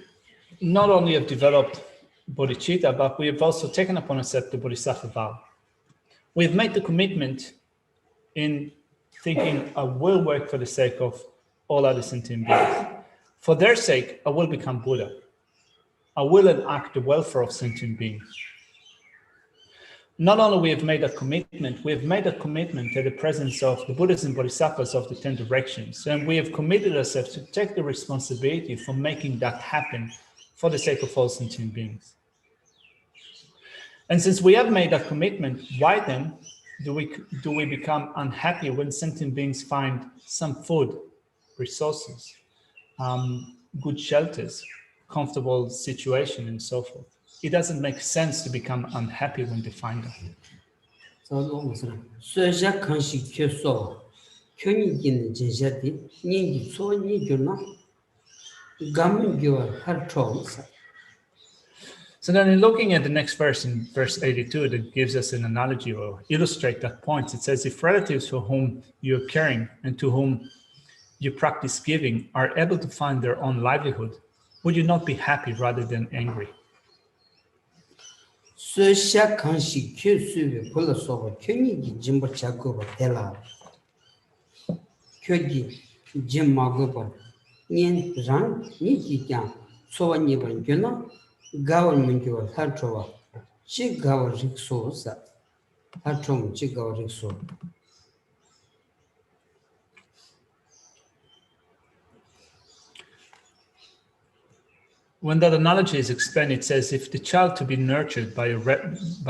not only have developed bodhicitta, but we have also taken upon ourselves the Bodhisattva vow. We have made the commitment in thinking I will work for the sake of all other sentient beings. For their sake, I will become Buddha. I will enact the welfare of sentient beings. Not only we have made a commitment, we have made a commitment to the presence of the Buddhas and Bodhisattvas of the 10 directions, and we have committed ourselves to take the responsibility for making that happen for the sake of all sentient beings. And since we have made that commitment, why then do we become unhappy when sentient beings find some food, resources, good shelters, comfortable situation, and so forth? It doesn't make sense to become unhappy when they find them. So then in looking at the next verse, in verse 82, that gives us an analogy or illustrate that point. It says, if relatives for whom you're caring and to whom you practice giving are able to find their own livelihood, would you not be happy rather than angry? When that analogy is explained, it says, if the child to be nurtured by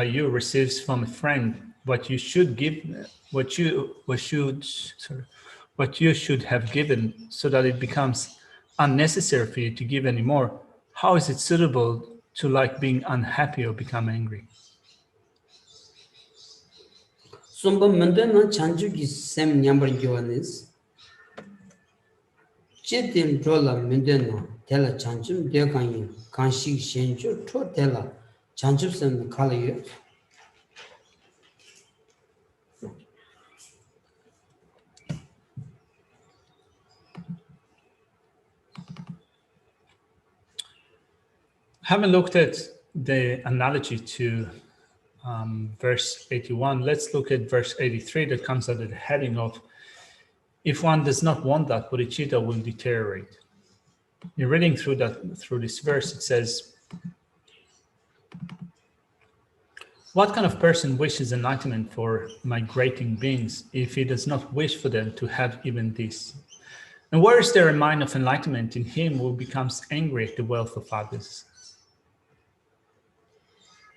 you receives from a friend what you should give, what you should have given, so that it becomes unnecessary for you to give anymore, how is it suitable to like being unhappy or become angry? Tela chanchum dekanyi kanshik shenchu to tela chanchup sem kalayu Having looked at the analogy to verse 81, let's look at verse 83 that comes under the heading of, if one does not want that, bodhicitta will deteriorate. You're reading through this verse, it says, what kind of person wishes enlightenment for migrating beings if he does not wish for them to have even this? And where is there a mind of enlightenment in him who becomes angry at the wealth of others?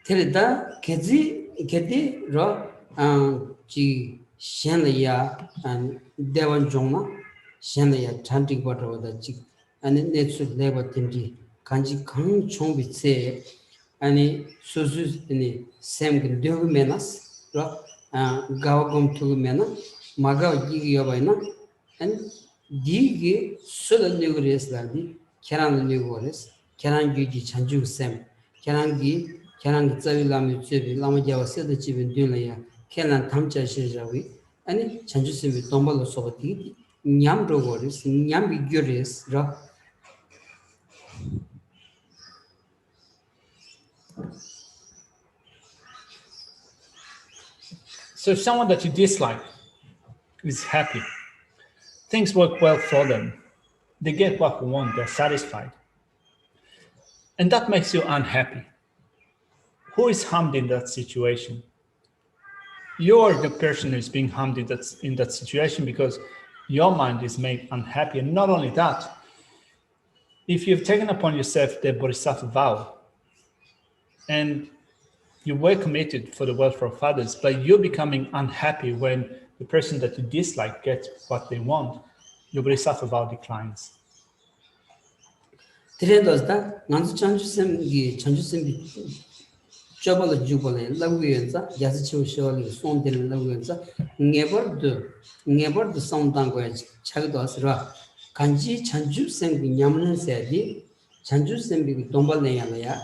Terida kedi ro ji shenlaya and dewan jongna shenlaya chanting water with the chick and netsu labor timji kanji kang chong with say and susus in the same menas ro gawagum to mena maga gigi yobaina and digi sula nugres ladi keran nugores keran gigi chanju sem kerangi Kerang Zavilam Jibi, Lama Java said the Jibin Dunlaya, Kelan Tamcha Shirawi, and Chanjusim Tombalo Sobati, Nyam Rogoris, Nyambi Guris, Ra. So if someone that you dislike is happy, things work well for them, they get what they want, they're satisfied, and that makes you unhappy. Who is harmed in that situation? You're the person who's being harmed in that situation because your mind is made unhappy. And not only that, if you've taken upon yourself the Bodhisattva vow and you were committed for the welfare of others, but you're becoming unhappy when the person that you dislike gets what they want, your Bodhisattva vow declines. Jabal Jubale, Laguenza, Yazichu Shirley, Sondel Laguenza, never the sound language, Chagdos Ra, Kanji, Chanju Sembi Yaman Sadi, Chanju Sembi Dombalaya,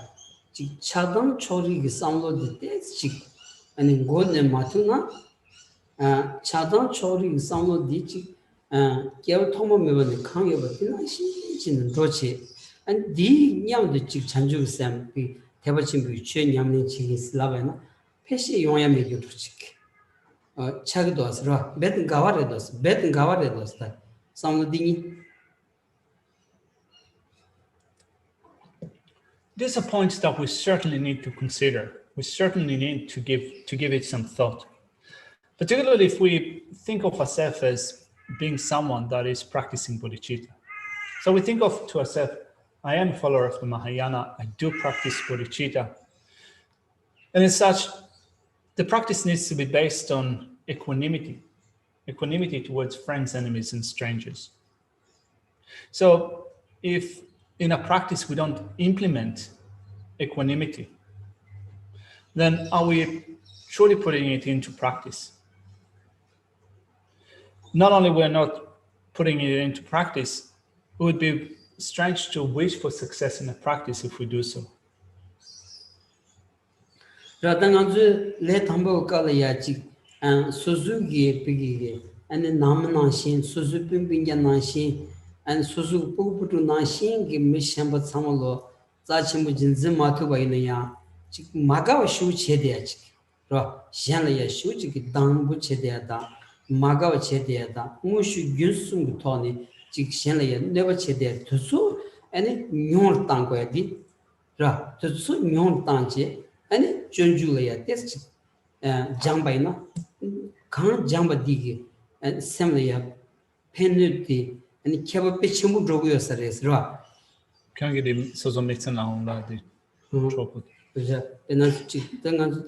Chadam Chori Samlo the Death Chick, and in Golden Matuna, Chadam Chori Samlo Dichi, Kiatomo Mevan, Kanga, Chin Roche, and the young the Chick Chanju Sembi. 대버친구 최냠는 지기 슬라바나 패시 용야 메교도직 차기도 왔으라 베든 가와레도스다 상무딩이. These are points that we certainly need to consider. We certainly need to give it some thought, particularly if we think of ourselves as being someone that is practicing bodhicitta. So we think of to ourselves, I am a follower of the Mahayana, I do practice bodhicitta. And as such, the practice needs to be based on equanimity towards friends, enemies, and strangers. So if in a practice we don't implement equanimity, then are we truly putting it into practice? Not only we're not putting it into practice, it would be strange to wish for success in a practice if we do so. Radanganzu le tambo kala yachi and Suzuki piggy and the Namanashin, Suzu Pimpinja Nashin, and Suzu Puputu Nashin give Mishamba Samalo, Zachimujin Zimatu Bainaya, Magawa Shu Chediach, Ra Shanlaya Shuchiki Dambu Chediada, Magawa Chediada, Mushu Yunsum Tony. Shenley never said that to so any new tango ra to so new tanche any Julia test Jambaina can't jamba digi and Semlea penalty and Kabapichimu Drogosares ra. Can get him so mix and on that trouble. Then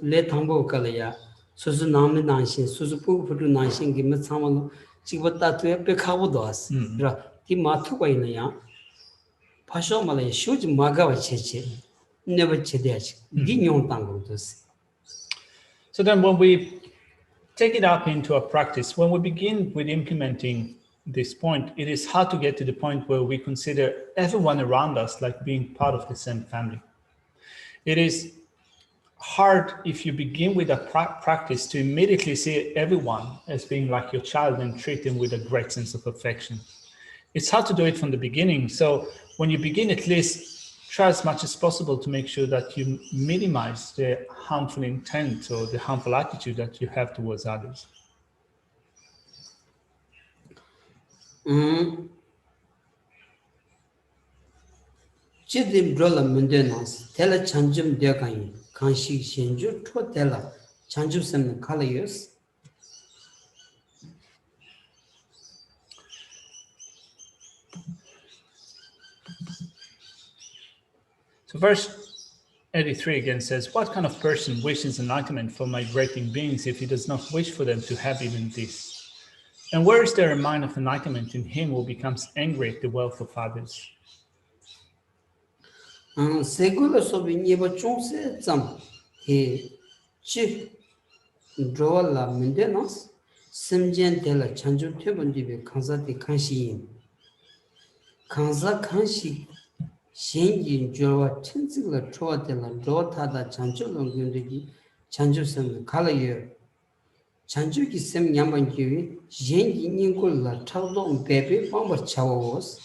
let Tambo Kalaya, Susan Namin Nanshin, Suzupu for Nanshin, give me some. Chibata to a pecabodos, Timatu in a young Pashamala, shoot Magawa Cheche, never Chedech, Dignon Tangotus. So then when we take it up into a practice, when we begin with implementing this point, it is hard to get to the point where we consider everyone around us like being part of the same family. It is hard if you begin with a practice to immediately see everyone as being like your child and treat them with a great sense of affection. It's hard to do it from the beginning. So when you begin, at least try as much as possible to make sure that you minimize the harmful intent or the harmful attitude that you have towards others. Chidim drola mundenas, tela chanjum dekai, kanshi shenju, to tela, chanjum sem kalayus. So verse 83 again says, what kind of person wishes enlightenment for migrating beings if he does not wish for them to have even this? And where is there a mind of enlightenment in him who becomes angry at the wealth of others? Segula sobi nieba chungse tsam, he chi drola mundenas, simjen tela chanjum tebandibe kanza de kanshi yin. Kanza kanshi shenji jorwa tenzigla chowa tela drowa tada chanjum longyundegi chanjum sem kalayo. Chanjum ki sem nyamban kiwi, shenji nyingkul la chawdo bebe pambar chawa was.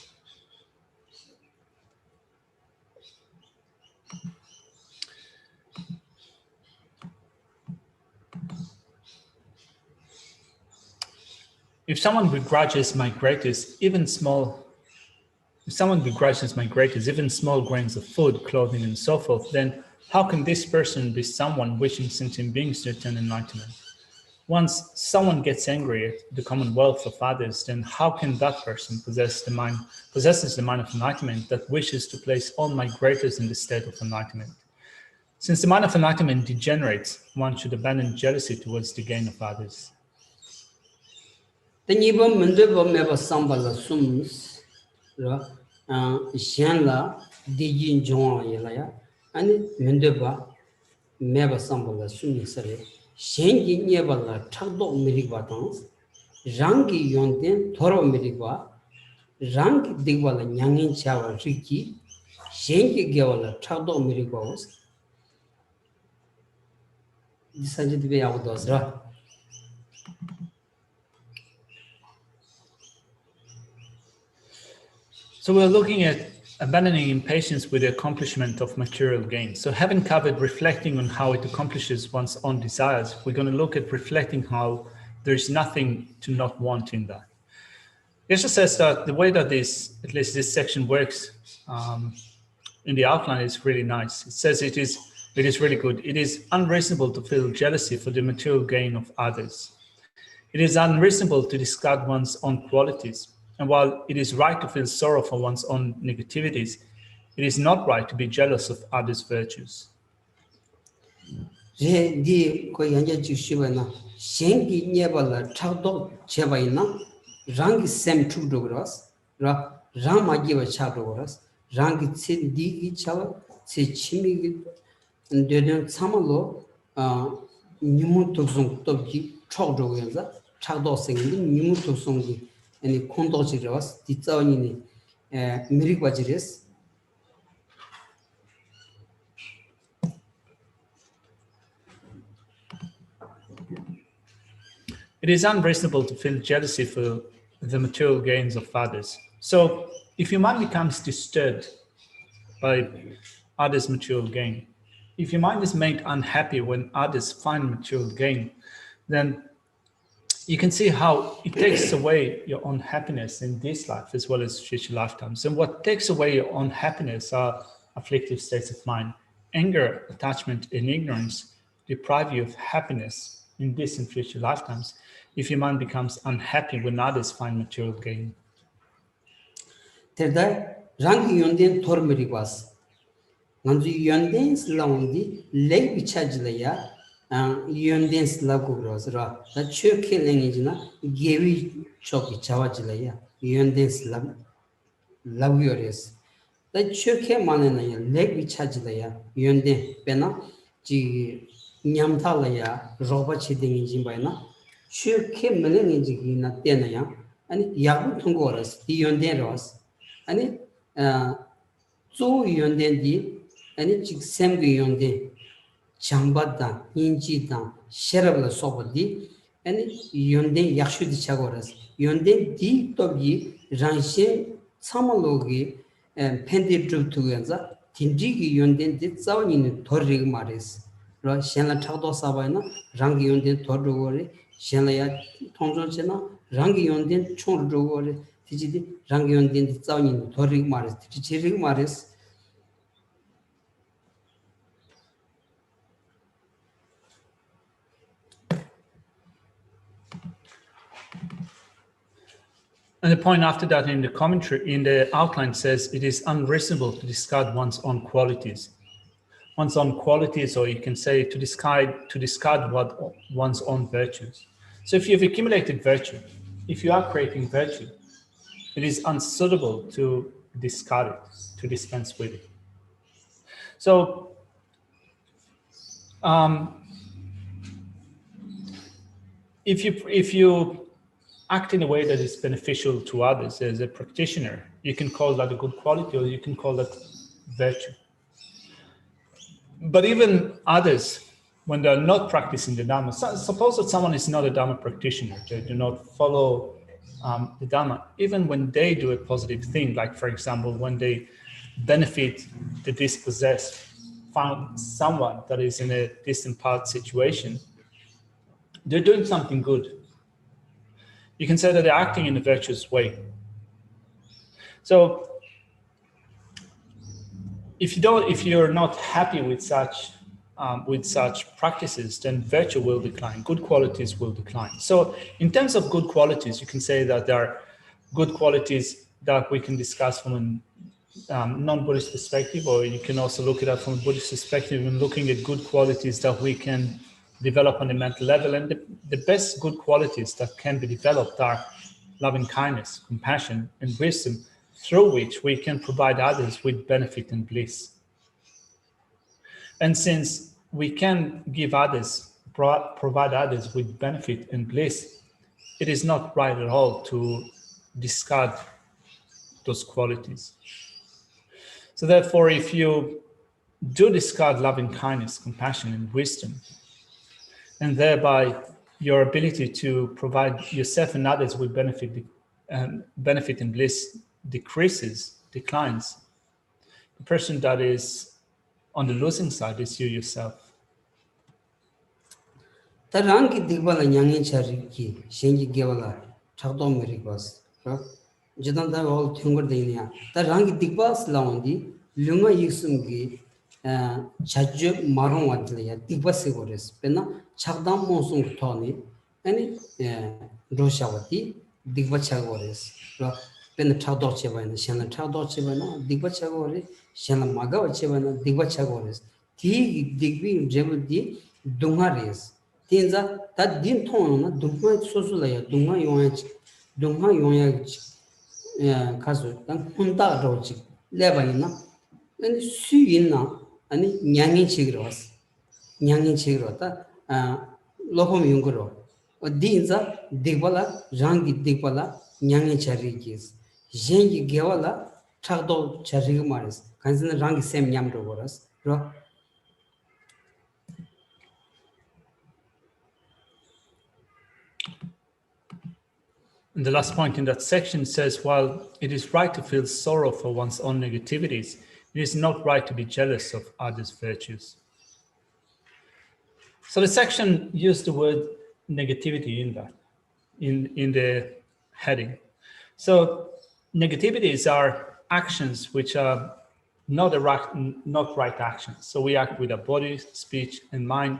If someone begrudges my greatest, even small grains of food, clothing, and so forth, then how can this person be someone wishing sentient beings to attain enlightenment? Once someone gets angry at the commonwealth of others, then how can that person possesses the mind of enlightenment that wishes to place all migrators in the state of enlightenment? Since the mind of enlightenment degenerates, one should abandon jealousy towards the gain of others. The Niba Mundeba Meba Sambala Sums, Shanla, Dijin Joa Yelaya, and Mundeba Meba Sambala Sumisare, Shengi Nebala, Tagdo Miribatans, Rangi Yonten, Toro Miriba, Rangi Digwala Yangin Chawa Riki, Shengi Gawala, Tagdo Miribos. This is the way out those. So we're looking at abandoning impatience with the accomplishment of material gain. So having covered reflecting on how it accomplishes one's own desires, we're going to look at reflecting how there's nothing to not want in that. Geshe says that the way that at least this section works in the outline is really nice. It says it is really good. It is unreasonable to feel jealousy for the material gain of others. It is unreasonable to discard one's own qualities. And while it is right to feel sorrow for one's own negativities, it is not right to be jealous of others' virtues. Any condojiros, the Tawini Mirikwajiris. It is unreasonable to feel jealousy for the material gains of others. So if your mind becomes disturbed by others' material gain, if your mind is made unhappy when others find material gain, then you can see how it takes away your own happiness in this life as well as future lifetimes. And what takes away your own happiness are afflictive states of mind. Anger, attachment, and ignorance deprive you of happiness in this and future lifetimes if your mind becomes unhappy when others find material gain. Terda rangi yonden tormeri was. Nanzu yondens laundi leg bichajlaya. Yondens lagugros ra the choke language na gevi choki chawajlaya yondens laguores the choke manana leg bichajlaya yonde pena ji nyamthalaya roba chiding jimbaina choke melange na tenaya and yagu tungoras yonde ros and zo yonde di and chik semgi yonde Chambada, Injida, Sherabla Sobadi, and Yonde Yashudi Chagoras, Yonde Di Togi, Ranshe, Samalogi, and Pendi drew together, Tindigi Yundin did Zawin in Torrig Maris. Shella Tado Sabina, Rangi Yundin Tordogori, Shella Tonjona, Rangi Yundin Chondogori, Tijidi, Rangi Yundin Zawin, Torrig Maris, Tichirig Maris. And the point after that in the commentary, in the outline says it is unreasonable to discard one's own qualities. One's own qualities, or you can say to discard one's own virtues. So if you've accumulated virtue, if you are creating virtue, it is unsuitable to discard it, to dispense with it. So if you act in a way that is beneficial to others as a practitioner, you can call that a good quality, or you can call that virtue. But even others, when they're not practicing the Dharma, suppose that someone is not a Dharma practitioner, they do not follow the Dharma, even when they do a positive thing, like for example, when they benefit the dispossessed, found someone that is in a disempowered situation, they're doing something good. You can say that they're acting in a virtuous way. So if you're not happy with such practices, then virtue will decline, good qualities will decline. So in terms of good qualities, you can say that there are good qualities that we can discuss from a non-Buddhist perspective, or you can also look at it from a Buddhist perspective and looking at good qualities that we can develop on the mental level. And the best good qualities that can be developed are loving kindness, compassion, and wisdom, through which we can provide others with benefit and bliss. And since we can provide others with benefit and bliss, it is not right at all to discard those qualities. So therefore, if you do discard loving kindness, compassion, and wisdom, and thereby your ability to provide yourself and others with benefit and bliss declines, the person that is on the losing side is you yourself. Tarangi Digbala Yangi Chariki, Shenji Gavala, Chadom Ribas, Jadanda all Tungur Dania, Tarangi Digbas Laundi, Lunga Yusumgi, Chaju Maron Atlia, Digbasivores, Pena, Chadam Monsung Tony, any Roshawati, Digbachagores, Pena Chadorchevana, Shana Chadorchevana, Digbachagore, Shana Magavachevana, Digbachagores, T. Digbi Jebudi, Dungaris. Tinza that din tone dunga sosulaya dunga yoya kasu dan hunta roji lebanina and suyina and nyangi chigro ta lopom yungro dinza digbala rangi digbala nyangi charigis jengi gewala chagdo charigimaris kanzina rangi sem nyamro goras ro. And the last point in that section says, while it is right to feel sorrow for one's own negativities, it is not right to be jealous of others' virtues. So the section used the word negativity in the heading. So negativities are actions which are not right actions. So we act with our body, speech, and mind.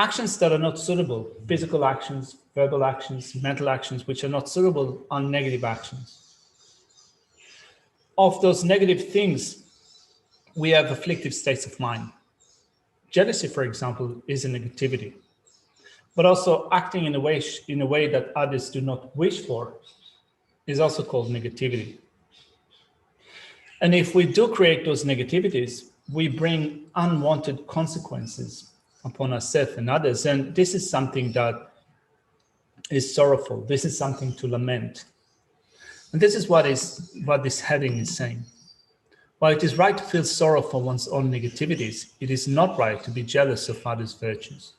Actions that are not suitable, physical actions, verbal actions, mental actions, which are not suitable, are negative actions. Of those negative things, we have afflictive states of mind. Jealousy, for example, is a negativity. But also acting in a way that others do not wish for is also called negativity. And if we do create those negativities, we bring unwanted consequences upon ourselves and others. And this is something that is sorrowful. This is something to lament. And this is what this heading is saying. While it is right to feel sorrow for one's own negativities, it is not right to be jealous of others' virtues.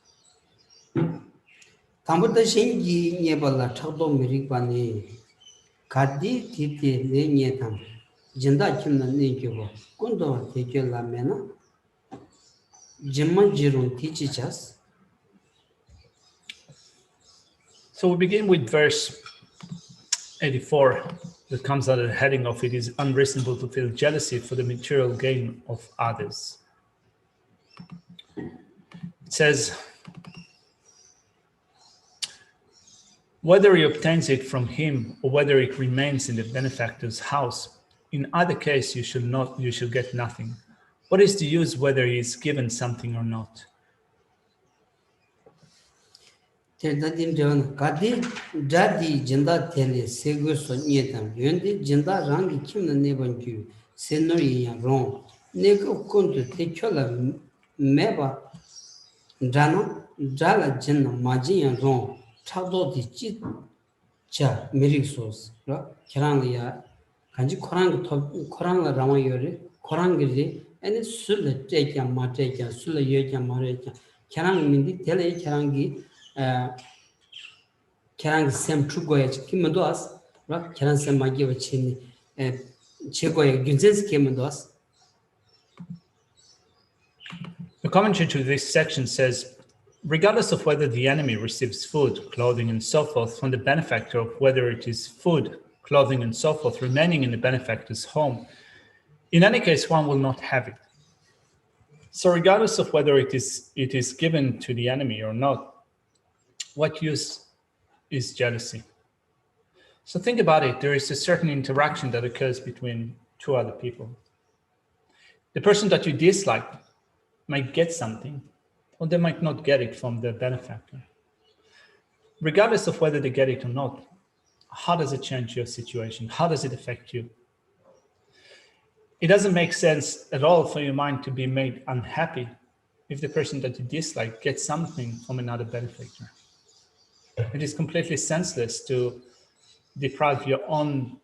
jinda kimna ninkibo kundo tekyo la mena jimma jirun tichi chas. So we begin with verse 84 that comes under the heading of it is unreasonable to feel jealousy for the material gain of others. It says, whether he obtains it from him or whether it remains in the benefactor's house, in either case you shall get nothing. What is the use whether he is given something or not? Terdadim devan kadi jadi jinda tele segu so nyetam yendi jinda rangi kimna neban kyu senori ya ron neko kundu tekyola meba dana dala jinna maji ya ron chado di chi cha mirik sos ra kirang ya kanji korang la rama yore korang giri ene sul tekya ma tekya sul yekya ma rekya kirang mindi tele kirangi kerang sem chugoya kimendo as ra kerang sem magi wachini chegoya gunzens kimendo as. The commentary to this section says, regardless of whether the enemy receives food, clothing, and so forth from the benefactor, of whether it is food, clothing, and so forth remaining in the benefactor's home, in any case, one will not have it. So regardless of whether it is given to the enemy or not, what use is jealousy? So think about it. There is a certain interaction that occurs between two other people. The person that you dislike might get something, or they might not get it from the benefactor. Regardless of whether they get it or not, how does it change your situation? How does it affect you? It doesn't make sense at all for your mind to be made unhappy if the person that you dislike gets something from another benefactor. It is completely senseless to deprive your own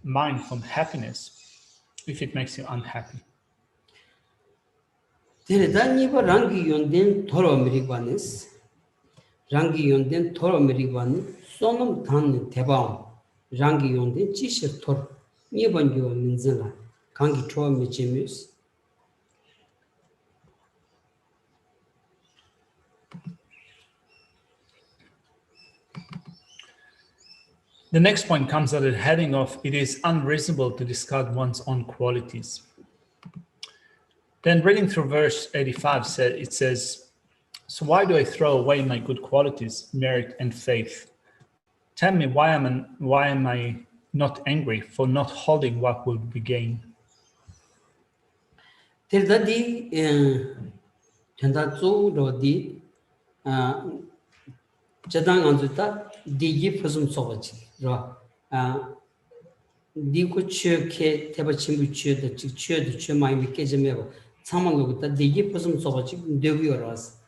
mind from happiness if it makes you unhappy. Rangi yonden toro mirigwanis, rangi yonden toro mirigwani, sonum tan tebam, rangi yonden chishir tor, nibanyo minzila, kangi choa michimus. The next point comes at the heading of, it is unreasonable to discard one's own qualities. Then reading through verse 85, it says, so why do I throw away my good qualities, merit, and faith? Tell me, why am I not angry for not holding what will be gained? Terdadi tendatsu rodi jadang anzuta digi pusum sobachi ro diku chö ke teba chimbu chö da chö da chö mai mi ke jemeba 참말로 다 되게 무슨 소바지 되고요라서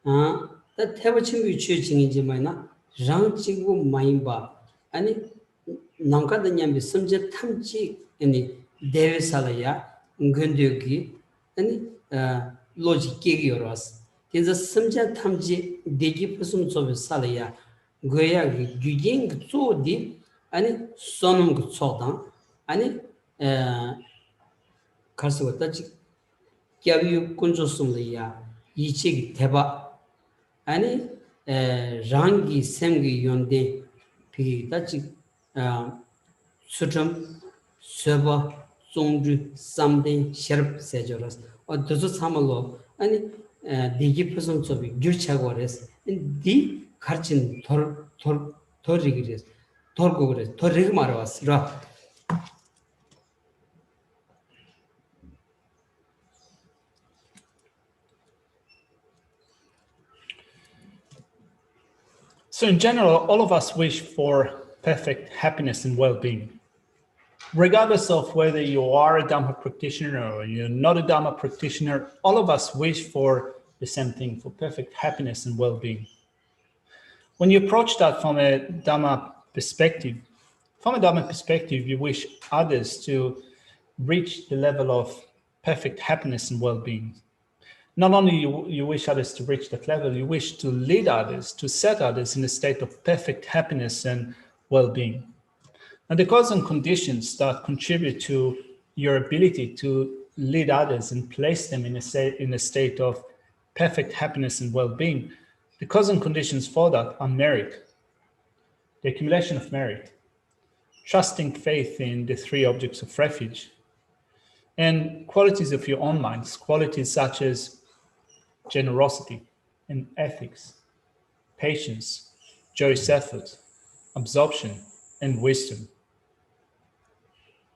다 태버친 위치에 진행이 많이나 랑 지구 마인바 아니 남가드냐 미섬제 탐지 아니 대회살이야 근데기 아니 로직이요라서 그래서 섬제 탐지 되게 무슨 소비살이야 거야 규행 조디 아니 소놈 그 초다 아니 가서 왔다지 꺄비유 군조숨리야 이치기 대박 아니 랑기 샘기 연대 비다지 수점 서버 종주 삼대 셔럽 세저라스 어디서 삼을로 아니 디기 퍼슨 소비 줄차고레스 디 가르친 돌리기레스 돌고그레스 돌리기 말아왔으라. So in general, all of us wish for perfect happiness and well-being. Regardless of whether you are a Dhamma practitioner or you're not a Dhamma practitioner, all of us wish for the same thing, for perfect happiness and well-being. When you approach that from a Dhamma perspective, you wish others to reach the level of perfect happiness and well-being. Not only you wish others to reach that level, you wish to lead others, to set others in a state of perfect happiness and well-being. And the cause and conditions that contribute to your ability to lead others and place them in a state of perfect happiness and well-being, the cause and conditions for that are merit, the accumulation of merit, trusting faith in the three objects of refuge, and qualities of your own minds, qualities such as generosity and ethics, patience, joyous effort, absorption, and wisdom.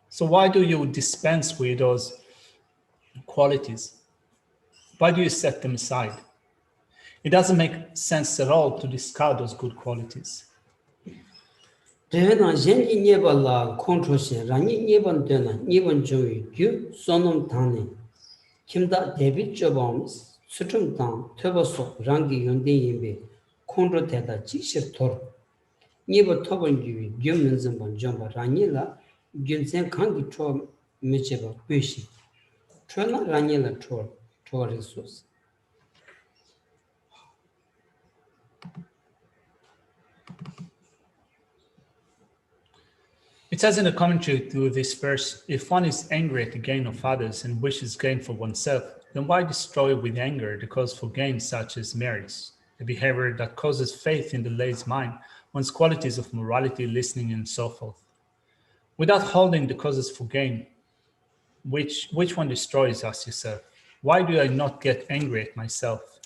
So why do you dispense with those qualities? Why do you set them aside? It doesn't make sense at all to discard those good qualities. Devena jenji nyeba la kontroshe rangi nyeban dena nyeban joyi gyu sonum tani kimda debi jobams Tsultrim tang töba sok rangi yonde yinbe kontro teda jikshir tor nyeba toban gyu gyu minzimban jomba rangi la gyunsen kangi cho mecheba böshi chona rangi la cho resus. It says in the commentary to this verse, if one is angry at the gain of others and wishes gain for oneself, then why destroy with anger the cause for gain such as merits, a behavior that causes faith in the lady's mind, one's qualities of morality, listening, and so forth? Without holding the causes for gain, which one destroys, ask yourself. Why do I not get angry at myself?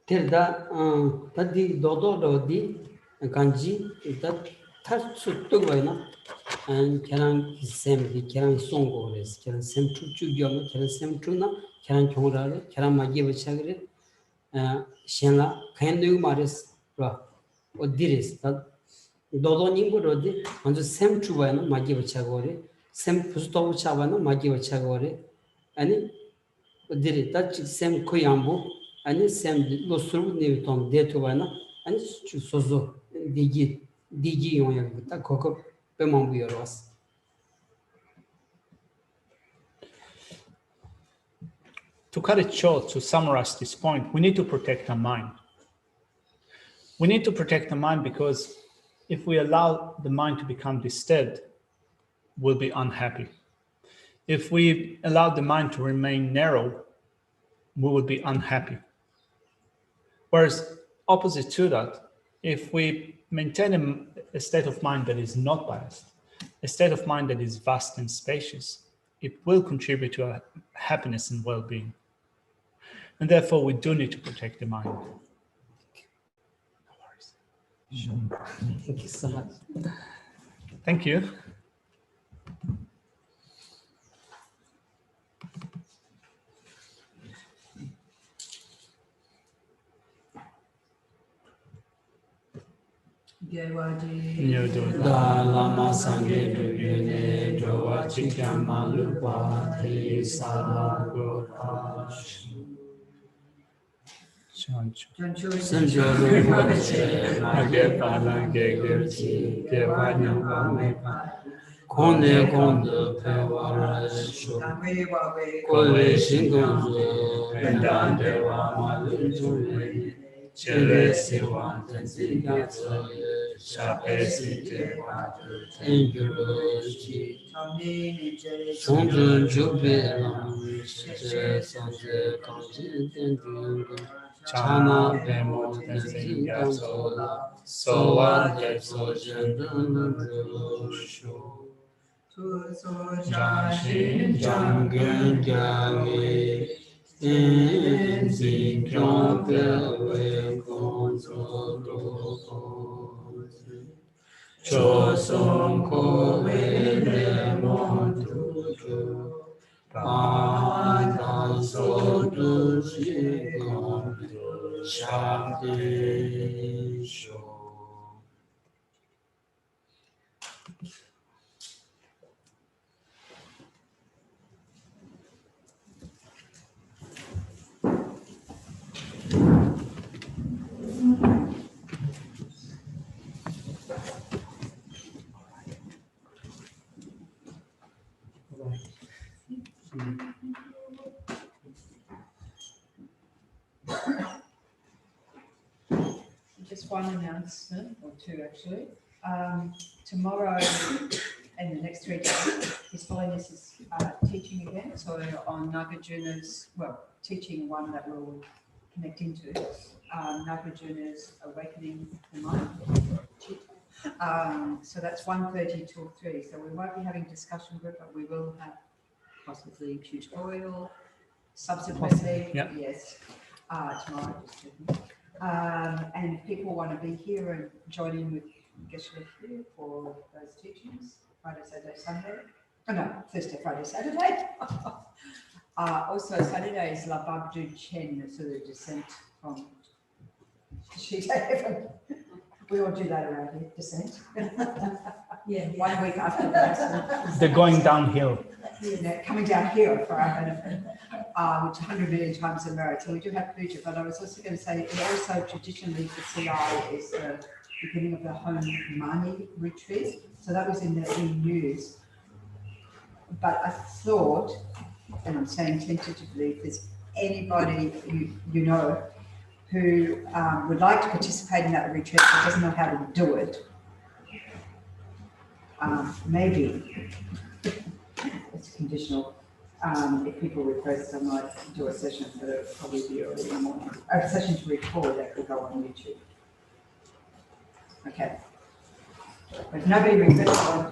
Terda tadi dodo rodi kanji that tarsu tugwaina and kerang sem di kerang songo res kerang sem chu gyoma kerang sem chuna kerang chongrare kerang magi bachagre shenla khendu mares ra odiris that dodo nimbu rodi anju sem chuwaina magi bachagore sem pusto chavana magi bachagore ani odiri that sem koyambu ani sem lo suru ne ton detuvana ani sozo digi yonya ta koko pe mambu yoros. To cut it short, to summarize this point, we need to protect our mind. We need to protect the mind because if we allow the mind to become disturbed, we'll be unhappy. If we allow the mind to remain narrow, we will be unhappy. Whereas opposite to that, if we maintain a state of mind that is not biased, a state of mind that is vast and spacious, it will contribute to our happiness and well-being. And therefore, we do need to protect the mind. No worries. Thank you so much. Thank you. Da lama sangye do yune do wa chikama lupa thali sala go pash. Sanjoro poche mage palange gerti ke panyamba mepa kone kondo pewara shu kole shingonzo pendante wa malunjure chele sewa tenzi gatso shape sinte watu tenjuro chi sonjun jupe lam che sanje kanji tenjuro chana bemo tenzi gatso la sowa lepso jendana shu Jashi Jangun Jami Tenzi Kyompe Gonzo Doko Choson Kowe Lemon Tuju Pandan Sodu Shigon Shakti Sho. just one announcement, or two actually. Tomorrow and the next 3 days, His Holiness is teaching again. So on Nagarjuna's, well, teaching one that we'll connect into, Nagarjuna's Awakening the Mind. So that's 1:30 till 3. So we won't be having discussion group, but we will have possibly tutorial subsequently. Yeah. Yes, tomorrow. Just checking. And if people want to be here and join in with Geshe here for those teachings, Friday, Saturday, Sunday. Oh no, Thursday, Friday, Saturday. Also, Saturday is La Babdu Chen, so the descent from Shita Heaven. We all do that around here, descent. Yeah. 1 week after that. They're going downhill. Yeah, coming down here for our benefit, which 100 million times the merit. So we do have puja, but I was also going to say, it also traditionally for CI is the beginning of the home Mani retreat. So that was in the news. But I thought, and I'm saying tentatively, if there's anybody you know who would like to participate in that retreat but doesn't know how to do it, maybe it's conditional. If people request, I might do a session, but it'll probably be early in the morning. A session to record that will go on YouTube. Okay. But if nobody requests one,